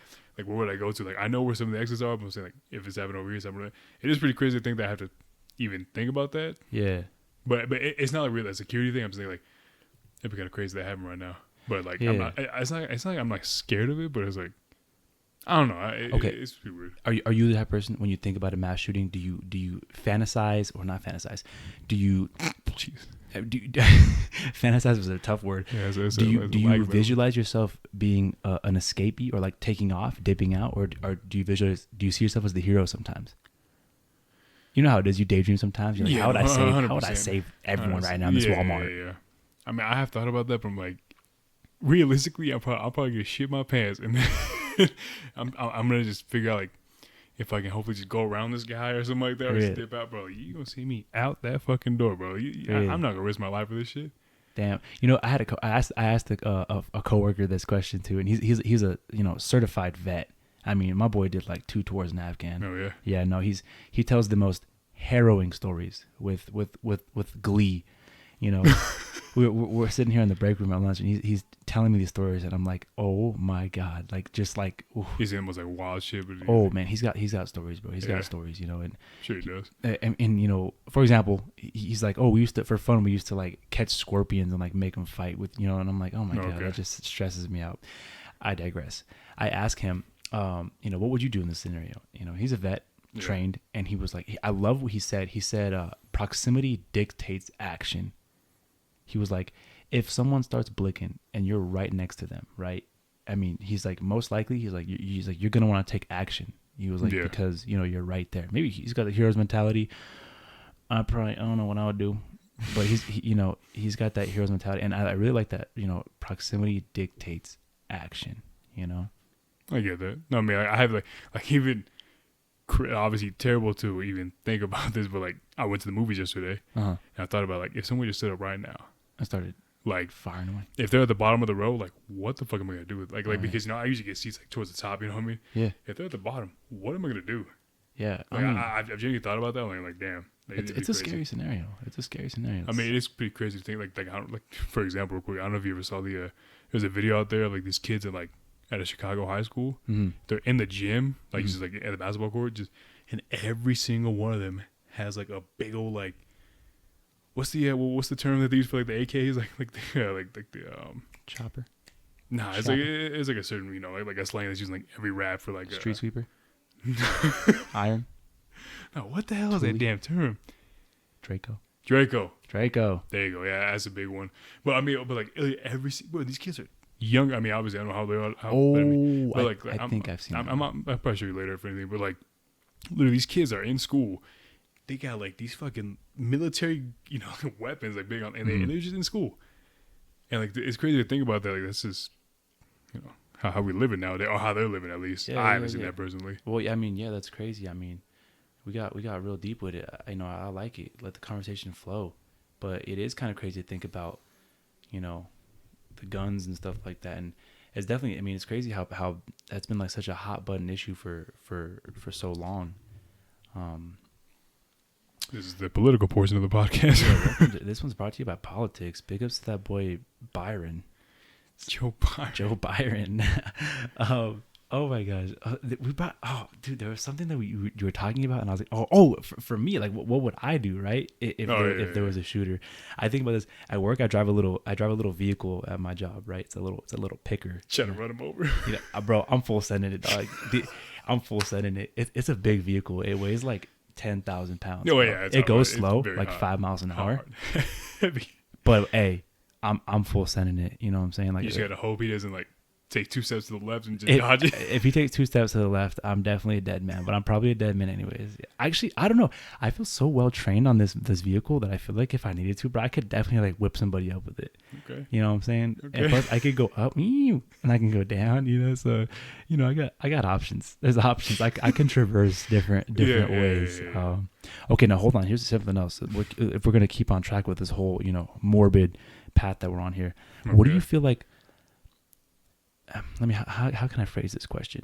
would I go to? Like I know where some of the exits are, but I'm saying like if it's happening over here, something. It is pretty crazy to think that I have to even think about that.
Yeah.
But it's not like really a security thing. I'm saying like it'd be kind of crazy that happened right now. But like I'm not. It's not like I'm like scared of it, but it's like. I don't know.
Okay.
It's pretty weird.
Are you the type of person when you think about a mass shooting? Do you fantasize or not fantasize? Do you?
Jeez.
Fantasize is a tough word.
Yeah,
Do you visualize yourself being an escapee or like taking off, dipping out, or do you see yourself as the hero sometimes? You know how it is. You daydream sometimes. You're like,
Yeah,
how would I save?
100%.
How would I save everyone right now in this Walmart?
Yeah. I mean, I have thought about that, but I'm like, realistically, I'll probably gonna shit my pants, and then I'm gonna just figure out like if I can hopefully just go around this guy or something like that, or just dip out, bro. You gonna see me out that fucking door, bro. I'm not gonna risk my life for this shit.
Damn. You know, I asked a coworker this question too, and he's a certified vet. I mean, my boy did like 2 tours in Afghan.
Oh yeah.
Yeah. No, he tells the most harrowing stories with glee. You know, we're sitting here in the break room at lunch, and he's telling me these stories, and I'm like, oh my god, like just like. Oof.
He's in almost like wild shit.
But man, he's got stories, bro. He's got stories, and
sure he does.
And for example, he's like, oh, we used to like catch scorpions and like make them fight with, and I'm like, oh my god, that just stresses me out. I digress. I asked him, what would you do in this scenario? He's a vet, trained, and he was like, I love what he said. He said, proximity dictates action. He was like, if someone starts blinking and you're right next to them, right? I mean, he's like, most likely, he's like, you're gonna want to take action. He was like, because you're right there. Maybe he's got the hero's mentality. I don't know what I would do, but he's got that hero's mentality, and I really like that. Proximity dictates action.
I get that. No, I mean, I have like even obviously terrible to even think about this, but like I went to the movies yesterday, and I thought about like if someone just stood up right now,
I started
like
firing away.
If they're at the bottom of the row, like what the fuck am I gonna do? Because I usually get seats like towards the top. You know what I mean?
Yeah.
If they're at the bottom, what am I gonna do?
Yeah.
Like, I've genuinely thought about that. Like damn.
It's a scary scenario. I
mean, it is pretty crazy to think. Like I don't like. For example, real quick, I don't know if you ever saw there's a video out there of like these kids at a Chicago high school.
Mm-hmm.
They're in the gym, like just like at the basketball court, and every single one of them has like a big old like. What's the term that they use for like the AKs? Like the
chopper.
Nah, it's like a certain like a slang that's used in like every rap for like
street sweeper. Iron.
No, what the hell is that damn term?
Draco.
There you go. Yeah, that's a big one. But I mean, like these kids are young. I mean, obviously I don't know how they are.
I think I've seen.
I'll probably show you later if anything. But like, literally, these kids are in school. They got like these fucking military, weapons like big on, and they're just in school. And like, it's crazy to think about that. Like, this is, how we live it nowadays, or how they're living at least. I haven't seen that personally.
Well, I mean, that's crazy. I mean, we got real deep with it. I like it. Let the conversation flow, but it is kind of crazy to think about, the guns and stuff like that. And it's definitely, I mean, it's crazy how that's been like such a hot button issue for so long.
This is the political portion of the podcast.
This one's brought to you by politics. Big ups to that boy Byron.
Joe
Byron. Oh my gosh. Dude, there was something that you were talking about, and I was like, for me, like, what would I do, right? If there was a shooter. I think about this at work. I drive a little vehicle at my job, right? It's a little picker.
Trying to run him over.
Bro, I'm full sending it, dog. I'm full sending it. It's a big vehicle. It weighs like 10,000 pounds.
No, yeah,
it goes slow, like hot. 5 miles an hour. But hey, I'm full sending it. You know what I'm saying? Like,
you just gotta hope he doesn't like take 2 steps to the left and just dodge it.
If he takes 2 steps to the left, I'm definitely a dead man. But I'm probably a dead man anyways. Actually, I don't know. I feel so well trained on this vehicle that I feel like if I needed to, bro, I could definitely like whip somebody up with it.
Okay.
You know what I'm saying?
Okay.
And plus, I could go up and I can go down. So, I got options. There's options. I can traverse different ways.
Yeah.
Okay, now hold on. Here's something else. If we're gonna keep on track with this whole morbid path that we're on here, what do you feel like? How can I phrase this question?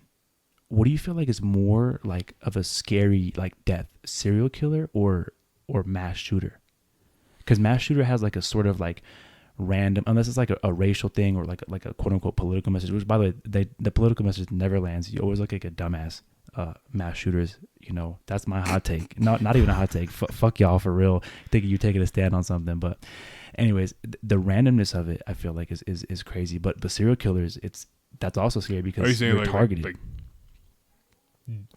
What do you feel like is more like of a scary like death, serial killer or mass shooter? Because mass shooter has like a sort of like random, unless it's like a racial thing or like a quote unquote political message. Which, by the way, the political message never lands. You always look like a dumbass. Mass shooters, that's my hot take. Not even a hot take. Fuck y'all for real. Thinking you taking a stand on something, but anyways, the randomness of it, I feel like is crazy. But the serial killers, that's also scary because you're targeted.
Like,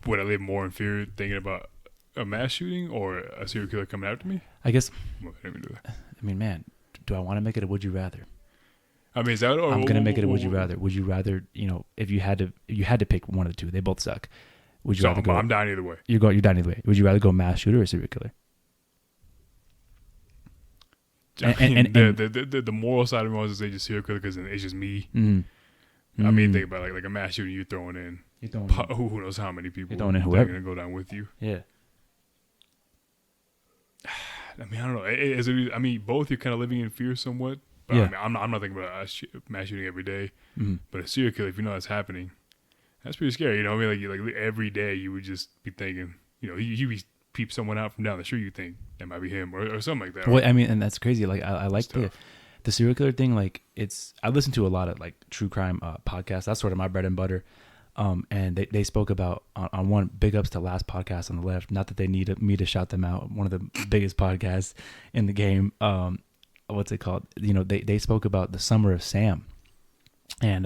would I live more in fear thinking about a mass shooting or a serial killer coming after me?
I guess.
Well, I didn't do that.
I mean, man, do I want to make it a would you rather?
I mean, is that?
I'm gonna make it a would you rather. Would you rather? If you had to pick one of the two, they both suck. Would you rather go?
I'm down either way.
You're down either way. Would you rather go mass shooter or serial killer?
The moral side of me was to say just serial killer because it's just me.
Mm-hmm.
I mean, think about like a mass shooting you're throwing in. Who knows how many people
you're throwing in whoever
going to go down with you.
Yeah.
I mean, I don't know. I mean, both you're kind of living in fear somewhat. But
yeah.
I mean, I'm not thinking about a mass shooting every day.
Mm-hmm.
But a serial killer, if you know that's happening, that's pretty scary. You know, I mean, like every day you would just be thinking, you be peep someone out from down the street, you think that might be him or something like that.
Well, I mean, and that's crazy. Like I like the serial killer thing. Like I listen to a lot of like true crime podcasts. That's sort of my bread and butter. And they spoke about on one, big ups to last podcast on the left. Not that they need me to shout them out. One of the biggest podcasts in the game. What's it called? They spoke about the Summer of Sam. And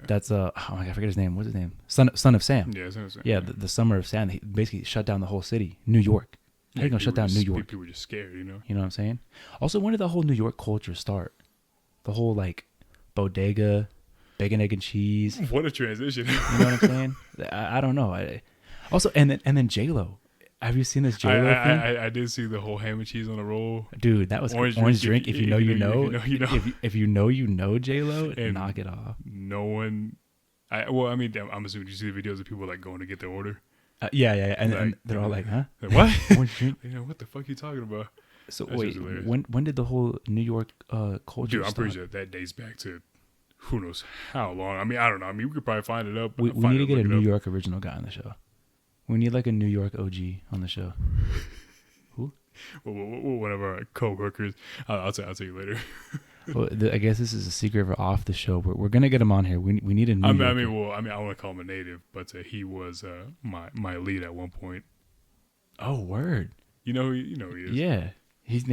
that's oh my God, I forget his name. What's his name? Son of Sam.
Yeah, Son of Sam.
Yeah, the Summer of Sam. He basically shut down the whole city, New York. How are you gonna shut down New York?
People were just scared,
You know what I'm saying? Also, when did the whole New York culture start? The whole like bodega, bacon, egg, and cheese.
What a transition!
You know what I'm saying? I don't know. Also, and then J-Lo. Have you seen this J-Lo thing?
I did see the whole ham and cheese on a roll.
Dude, that was orange drink. If you know, you know. If you know J-Lo,
and
knock it off.
No one. I mean, I'm assuming you see the videos of people like going to get their order.
Yeah, and they're all like, "Huh?
Like, what?
Orange drink?
What the fuck are you talking about?"
So
That's
wait, when did the whole New York culture
Dude, I'm
start?
pretty sure that dates back to who knows how long. I mean, I don't know. I mean, we could probably find it up.
We need to get a New York original guy on the show. We need like a New York OG on the show. Who?
Well, one of our co-workers. I'll tell you later.
Well, I guess this is a secret for off the show. We're gonna get him on here. We need a New Yorker.
I want to call him a native, but he was my lead at one point.
Oh, word!
You know he is.
Yeah, he's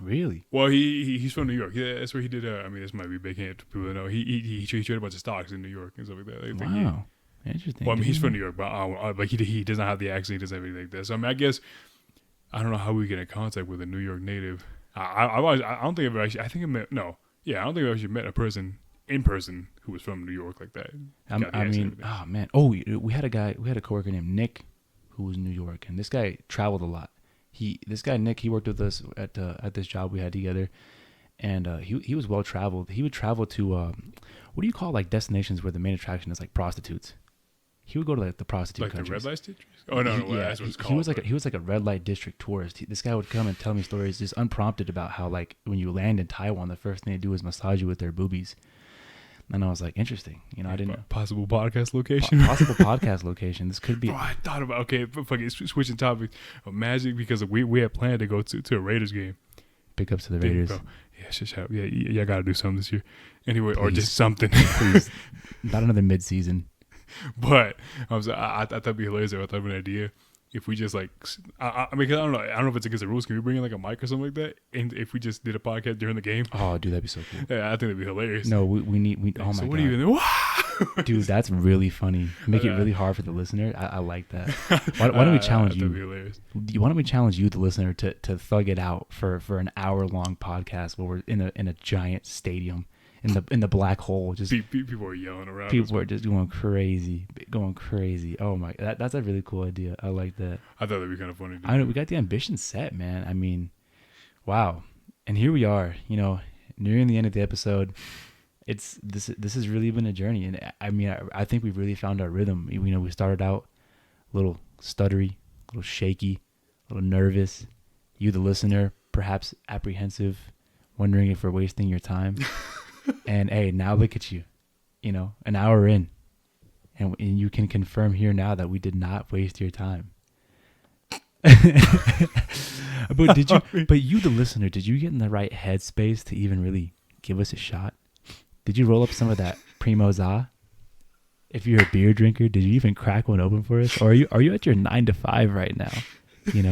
really.
Well, he's from New York. Yeah, that's where he did. I mean, this might be big hint to people that know. He traded a bunch of stocks in New York and stuff like that.
Wow, interesting.
Well, I mean, he's from New York, but like he doesn't have the accent. He doesn't have anything like that. So I mean, I guess I don't know how we get in contact with a New York native. I don't think I've actually. I think I met. No, yeah, I don't think I've actually met a person in person who was from New York like that.
I mean, oh man, we had a coworker named Nick, who was in New York, and this guy traveled a lot. This guy Nick, he worked with us at this job we had together, and he was well traveled. He would travel to what do you call like destinations where the main attraction is like prostitutes? He would go to like the prostitute countries.
The red light district? Oh no, that's what it's called.
He was like a red light district tourist. This guy would come and tell me stories just unprompted about how like when you land in Taiwan, the first thing they do is massage you with their boobies. And I was like, interesting. I didn't know.
Possible podcast location.
Possible podcast location. This could be.
Bro, I thought about fucking switching topics of Magic because we had planned to go to a Raiders game.
Pick up to the Raiders.
Bro. Yeah, got to do something this year. Anyway, please. Or just something.
Please. Not another mid-season.
But I thought it'd be hilarious. I thought of an idea if we just like, I mean, I don't know if it's against the rules. Can we bring in like a mic or something like that? And if we just did a podcast during the game,
oh, dude, that'd be so cool.
Yeah, I think that'd be hilarious.
No, we need. Oh my god. So what do you? Dude, that's really funny. Make it really hard for the listener. I like that. Why don't we challenge you?
That'd be hilarious.
Why don't we challenge you, the listener, to thug it out for an hour-long podcast where we're in a giant stadium. In the black hole, just
people are yelling around.
People are just going crazy. Oh my, that's a really cool idea. I like that.
I thought that'd be kind of funny.
I know we got the ambition set, man. I mean, wow. And here we are, nearing the end of the episode. This has really been a journey, and I mean, I think we've really found our rhythm. We started out a little stuttery, a little shaky, a little nervous. You, the listener, perhaps apprehensive, wondering if we're wasting your time. And hey, now look at you, an hour in, and you can confirm here now that we did not waste your time. But you, the listener, did you get in the right headspace to even really give us a shot? Did you roll up some of that Primo Za? If you're a beer drinker, did you even crack one open for us? Or are you at your 9 to 5 right now? When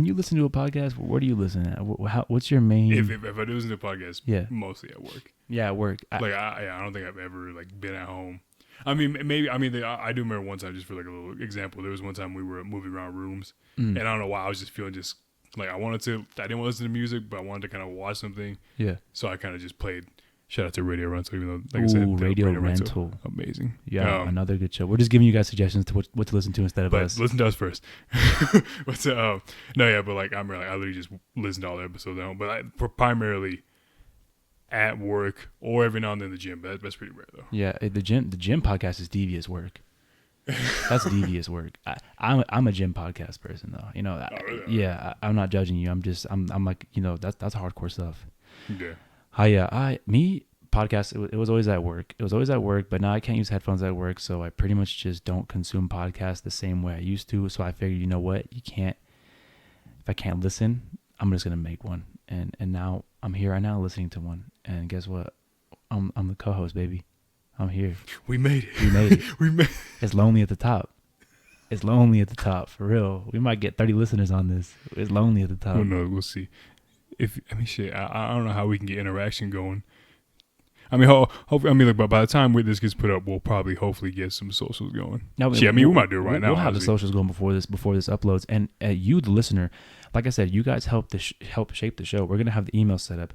you listen to a podcast, what do you listen at? What's your main?
If I listen to a podcast,
yeah,
mostly at work.
Yeah, at work.
I don't think I've ever been at home. I mean, maybe. I mean, I do remember one time, just for like a little example. There was one time we were moving around rooms, and I don't know why I was just feeling just like I didn't want to listen to music, but I wanted to kind of watch something.
Yeah.
So I kind of just played. Shout out to Radio Rental, even though, like
Ooh,
I said,
Radio Rental.
Amazing.
Yeah, another good show. We're just giving you guys suggestions to what to listen to instead of us.
Listen to us first. But no, yeah, but like I literally just listen to all the episodes now. But primarily at work or every now and then in the gym. That's pretty rare though.
Yeah, the gym podcast is devious work. That's devious work. I'm a gym podcast person though. You know,
really?
Yeah, I'm not judging you. I'm like, you know, that's hardcore stuff.
Yeah.
Podcast, it was always at work. It was always at work, but now I can't use headphones at work, so I pretty much just don't consume podcasts the same way I used to. So I figured, you know what? If I can't listen, I'm just gonna make one. And now I'm here right now listening to one. And guess what? I'm the co-host, baby. I'm here.
We made it.
We made it.
We made it.
It's lonely at the top. It's lonely at the top, for real. We might get 30 listeners on this. It's lonely at the top.
Oh no, we'll see. Shit, I don't know how we can get interaction going. I mean, hopefully, like, by the time this gets put up, we'll probably hopefully get some socials going.
No,
we might do it right now.
We'll have the socials going before this uploads. And you, the listener, like I said, you guys help shape the show. We're gonna have the email set up.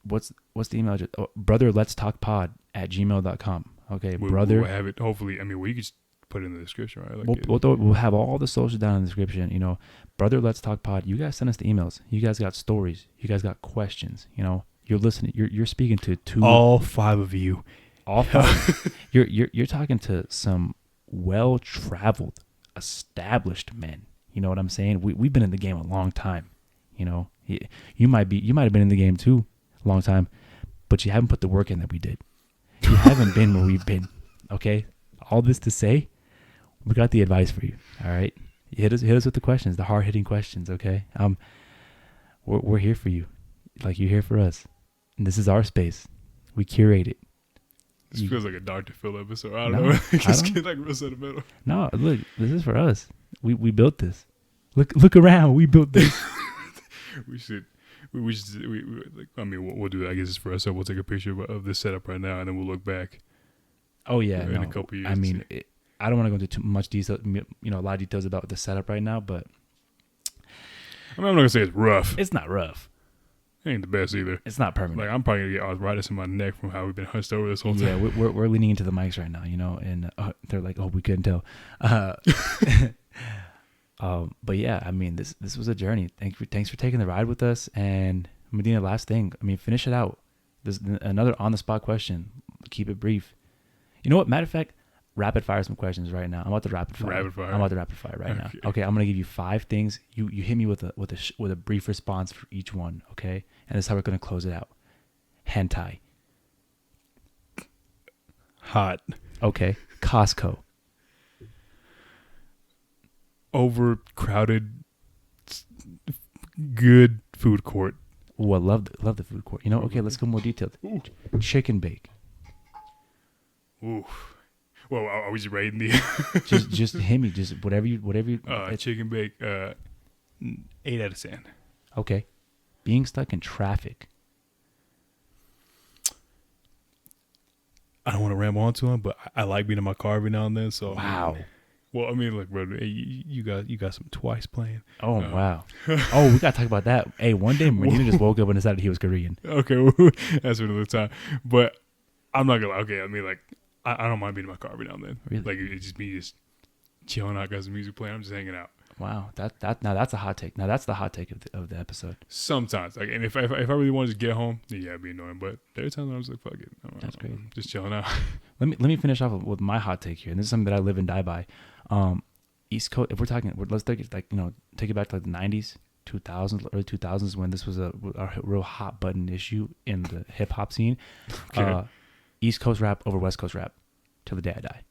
What's the email address? brotherletstalkpod@gmail.com. Okay, brother.
We'll have it. Hopefully, I mean, you could just put it in the description, right? Like
we'll have all the socials down in the description. You know, Brother Let's Talk Pod. You guys send us the emails. You guys got stories. You guys got questions. You know, you're listening. You're speaking to
all 5 of you.
All 5. You're talking to some well-traveled, established men. You know what I'm saying? We've been in the game a long time. You know, you might have been in the game too, a long time, but you haven't put the work in that we did. You haven't been where we've been. Okay, all this to say, we got the advice for you. All right, hit us with the questions, the hard-hitting questions. Okay, we're here for you, like you're here for us, and this is our space. We curate it.
This feels like a Dr. Phil episode. I don't know. Just get like real sentimental.
No, look, this is for us. We built this. Look around. We built this.
we should. I mean, we'll do that. I guess it's for us. So we'll take a picture of this setup right now, and then we'll look back.
Oh yeah,
in a couple years.
I mean, I don't want to go into too much detail. You know, a lot of details about the setup right now, but
I mean, I'm not gonna say it's rough.
It's not rough.
It ain't the best either.
It's not permanent.
Like I'm probably gonna get arthritis in my neck from how we've been hunched over this whole time.
Yeah, we're leaning into the mics right now, you know, and they're like, oh, we couldn't tell. But yeah, I mean, this was a journey. Thanks for taking the ride with us. And Medina, last thing, I mean, finish it out. There's another on the spot question. Keep it brief. You know what? Matter of fact, rapid fire some questions right now. I'm about to rapid fire. I'm about to rapid fire right now. Okay, I'm gonna give you 5 things. You hit me with a brief response for each one. Okay, and this is how we're gonna close it out. Hentai.
Hot.
Okay. Costco.
Overcrowded. Good food court.
Oh, I love the food court. You know. Okay, let's go more detailed.
Ooh.
Chicken bake.
Ooh. Well, are we just rating the?
just hit me. Just whatever you.
Chicken bake. 8 out of 10.
Okay. Being stuck in traffic.
I don't want to ramble on too long, but I like being in my car every now and then. So
wow.
Well, I mean, like, bro, you got some Twice playing.
Oh wow. Oh, we gotta talk about that. Hey, one day Medina just woke up and decided he was Korean.
Okay, that's for another time. But I'm not gonna lie. Okay, I mean, like, I don't mind being in my car every now and then. Really? Like, it's just me just chilling out, got some music playing. I'm just hanging out.
Wow, now that's a hot take. Now that's the hot take of the episode.
Sometimes, like, and if I really want to just get home, yeah, it'd be annoying. But there are times when I was like, fuck it,
that's great.
Just chilling out.
Let me finish off with my hot take here, and this is something that I live and die by. East Coast. If we're talking, let's take it take it back to like the 90s, 2000s, early 2000s when this was a real hot button issue in the hip hop scene. Okay. East Coast rap over West Coast rap till the day I die.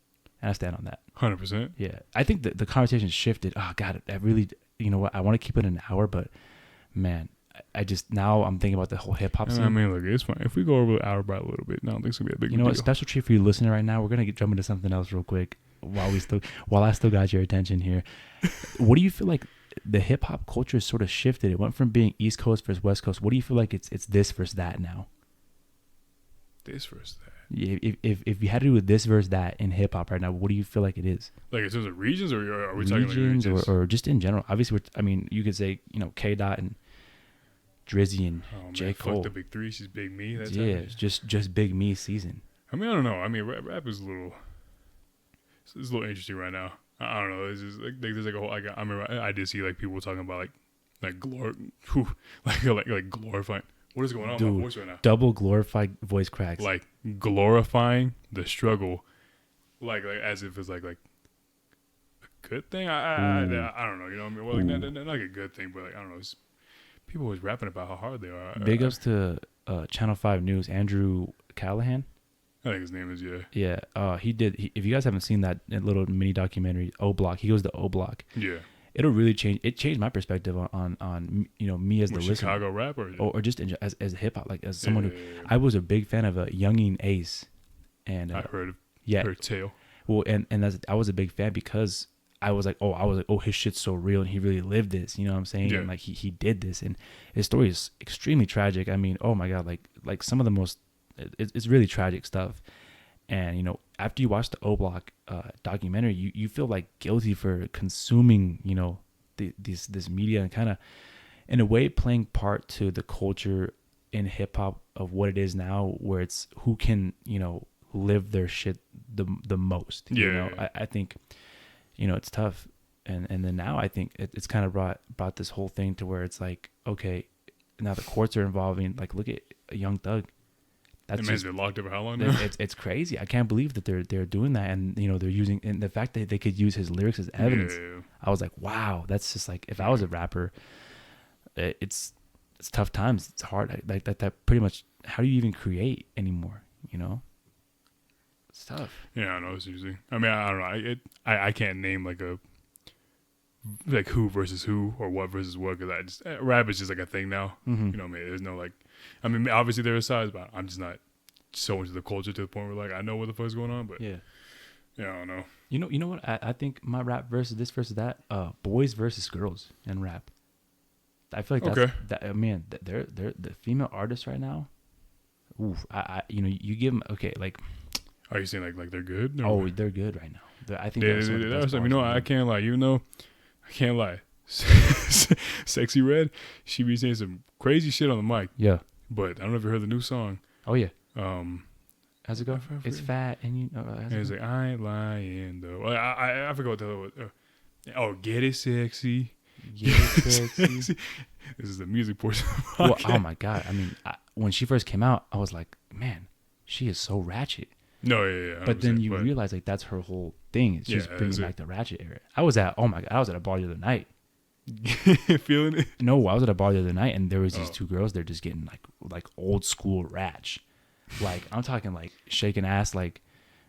And I stand on that.
100%.
Yeah. I think the conversation shifted. Oh, God, I really, you know what? I want to keep it an hour, but man, I just, now I'm thinking about the whole hip hop scene.
I mean, look, it's fine. If we go over the hour by a little bit, I don't think it's going to be a big deal.
You know what? Special treat for you listening right now. We're going to jump into something else real quick while I still got your attention here. What do you feel like the hip hop culture has sort of shifted? It went from being East Coast versus West Coast. What do you feel like it's this versus that now?
This versus that.
If you had to do this versus that in hip hop right now, what do you feel like it is?
Like in terms of regions, or are we talking like
Regions
regions?
or just in general? Obviously, I mean, you could say K Dot and Drizzy and
Oh man,
J Cole.
fuck the big three. She's Big Me. That's
Yeah, just Big Me season.
I mean, I don't know. I mean, rap is a little. It's a little interesting right now. I don't know. It's just like there's like a whole. Like I remember I did see like people talking about like glorifying. What is going on with my voice right now?
Double glorified voice cracks.
Like glorifying the struggle, like as if it's like a good thing. I don't know. You know what I mean? Well, like not like a good thing, but like I don't know. It's, people always rapping about how hard they are.
Big ups to Channel 5 News, Andrew Callahan.
I think his name is
He did. If you guys haven't seen that little mini documentary, O Block, he goes to O Block.
Yeah.
It'll really change. It changed my perspective on me as the listener.
Chicago rap
or just as hip hop, like as someone who I was a big fan of Youngin Ace, and
I heard tale.
Well, and I was a big fan because I was like, his shit's so real and he really lived this. You know what I'm saying?
Yeah.
And like he did this, and his story is extremely tragic. I mean, oh my god, like some of the most, it's really tragic stuff. And after you watch the O Block documentary, you feel like guilty for consuming this media and kind of in a way playing part to the culture in hip hop of what it is now, where it's who can live their shit the most. I think it's tough, and then now I think it's kind of brought this whole thing to where it's like, okay, now the courts are involving. Like, look at a Young Thug.
That man's been locked up for how long now?
It's crazy. I can't believe that they're doing that, and they're using, and the fact that they could use his lyrics as evidence.
Yeah.
I was like, wow, that's just like, if I was a rapper, it's tough times. It's hard. Like that pretty much. How do you even create anymore? It's tough.
Yeah, I know. It's interesting. I mean, I don't know. I can't name like who versus who or what versus what, because rap is just like a thing now.
Mm-hmm.
You know what I mean? There's no like. I mean, obviously there are sides, but I'm just not so into the culture to the point where like I know what the fuck's going on. But
yeah,
I don't know.
You know what? I think my rap versus this versus that. Boys versus girls in rap. I feel like that's that. Man, they're the female artists right now. Oof, you give them like.
Are you saying like they're good?
Oh, they're good right now. I think
I can't lie. Even though I can't lie, Sexy Red, she be saying some crazy shit on the mic.
Yeah.
But I don't know if you heard the new song.
Oh yeah. How's it go? It's fat and
it's like I ain't lying though. I forgot what the hell it was. Get it sexy.
Get it sexy.
This is the music portion.
Well, oh my god! I mean, when she first came out, I was like, man, she is so ratchet.
No, yeah.
But then you realize like that's her whole thing. She's bringing back the ratchet era. I was at a bar the other night.
Feeling it?
No, I was at a bar the other night, and there was these two girls. They're just getting like old school ratch. Like I'm talking like shaking ass like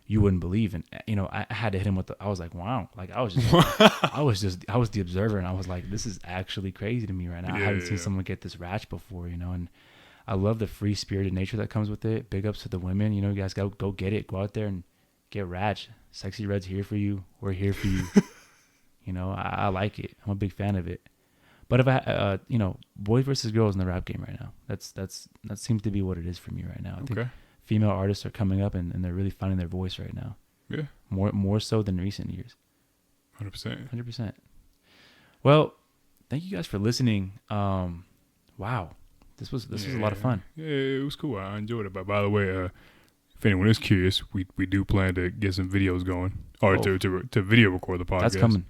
you wouldn't believe. And I had to hit him with I was like, wow. Like I was the observer, and I was like, this is actually crazy to me right now. I haven't seen someone get this ratch before, and I love the free spirited nature that comes with it. Big ups to the women. You guys go get it. Go out there and get ratch. Sexy Red's here for you. We're here for you. I like it. I'm a big fan of it. But if I, boys versus girls in the rap game right now, that seems to be what it is for me right now. I think female artists are coming up and they're really finding their voice right now.
Yeah.
More so than recent years.
100%.
100%. Well, thank you guys for listening. Wow. This was a lot of fun.
Yeah, it was cool. I enjoyed it. But by the way, if anyone is curious, we do plan to get some videos going, or to video record the podcast.
That's coming.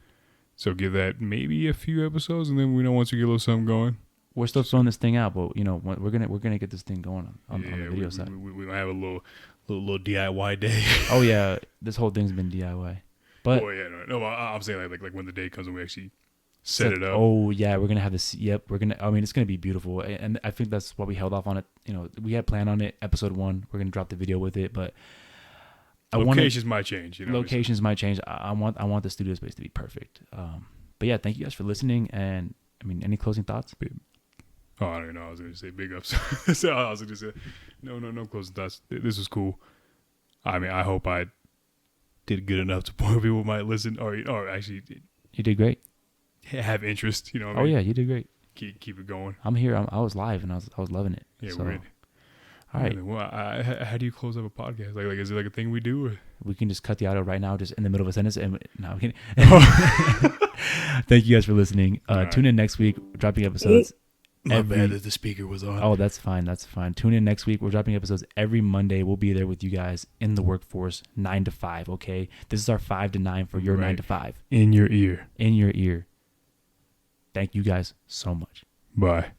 So give that maybe a few episodes, and then once we get a little something going.
We're still throwing this thing out, but we're gonna get this thing going on the video side.
We're gonna have a little DIY day.
Oh yeah, this whole thing's been DIY. But
no, I'm saying like when the day comes and we actually set it up.
Oh yeah, we're gonna have this. Yep, it's gonna be beautiful, and I think that's why we held off on it. We had planned on it. Episode 1, we're gonna drop the video with it, but
locations might change.
Locations might change. I want the studio space to be perfect. But yeah, thank you guys for listening. And I mean, any closing thoughts?
Oh, I don't know. I was gonna say big ups. So I was gonna say no closing thoughts. This was cool. I mean, I hope I did good enough to point people might listen, or actually,
you did great.
Have interest. What I mean?
Oh yeah, you did great.
Keep it going.
I'm here. I was live and I was loving it.
Yeah,
so.
we're ready.
All right.
Well, how do you close up a podcast? Like is it like a thing we do? Or?
We can just cut the audio right now, just in the middle of a sentence. And no, I'm kidding. Thank you guys for listening. Tune in next week. We're dropping episodes.
My bad that the speaker was on.
Oh, that's fine. That's fine. Tune in next week. We're dropping episodes every Monday. We'll be there with you guys in the workforce, 9 to 5. Okay, this is our 5 to 9 for your 9 to 5.
In your ear.
In your ear. Thank you guys so much.
Bye.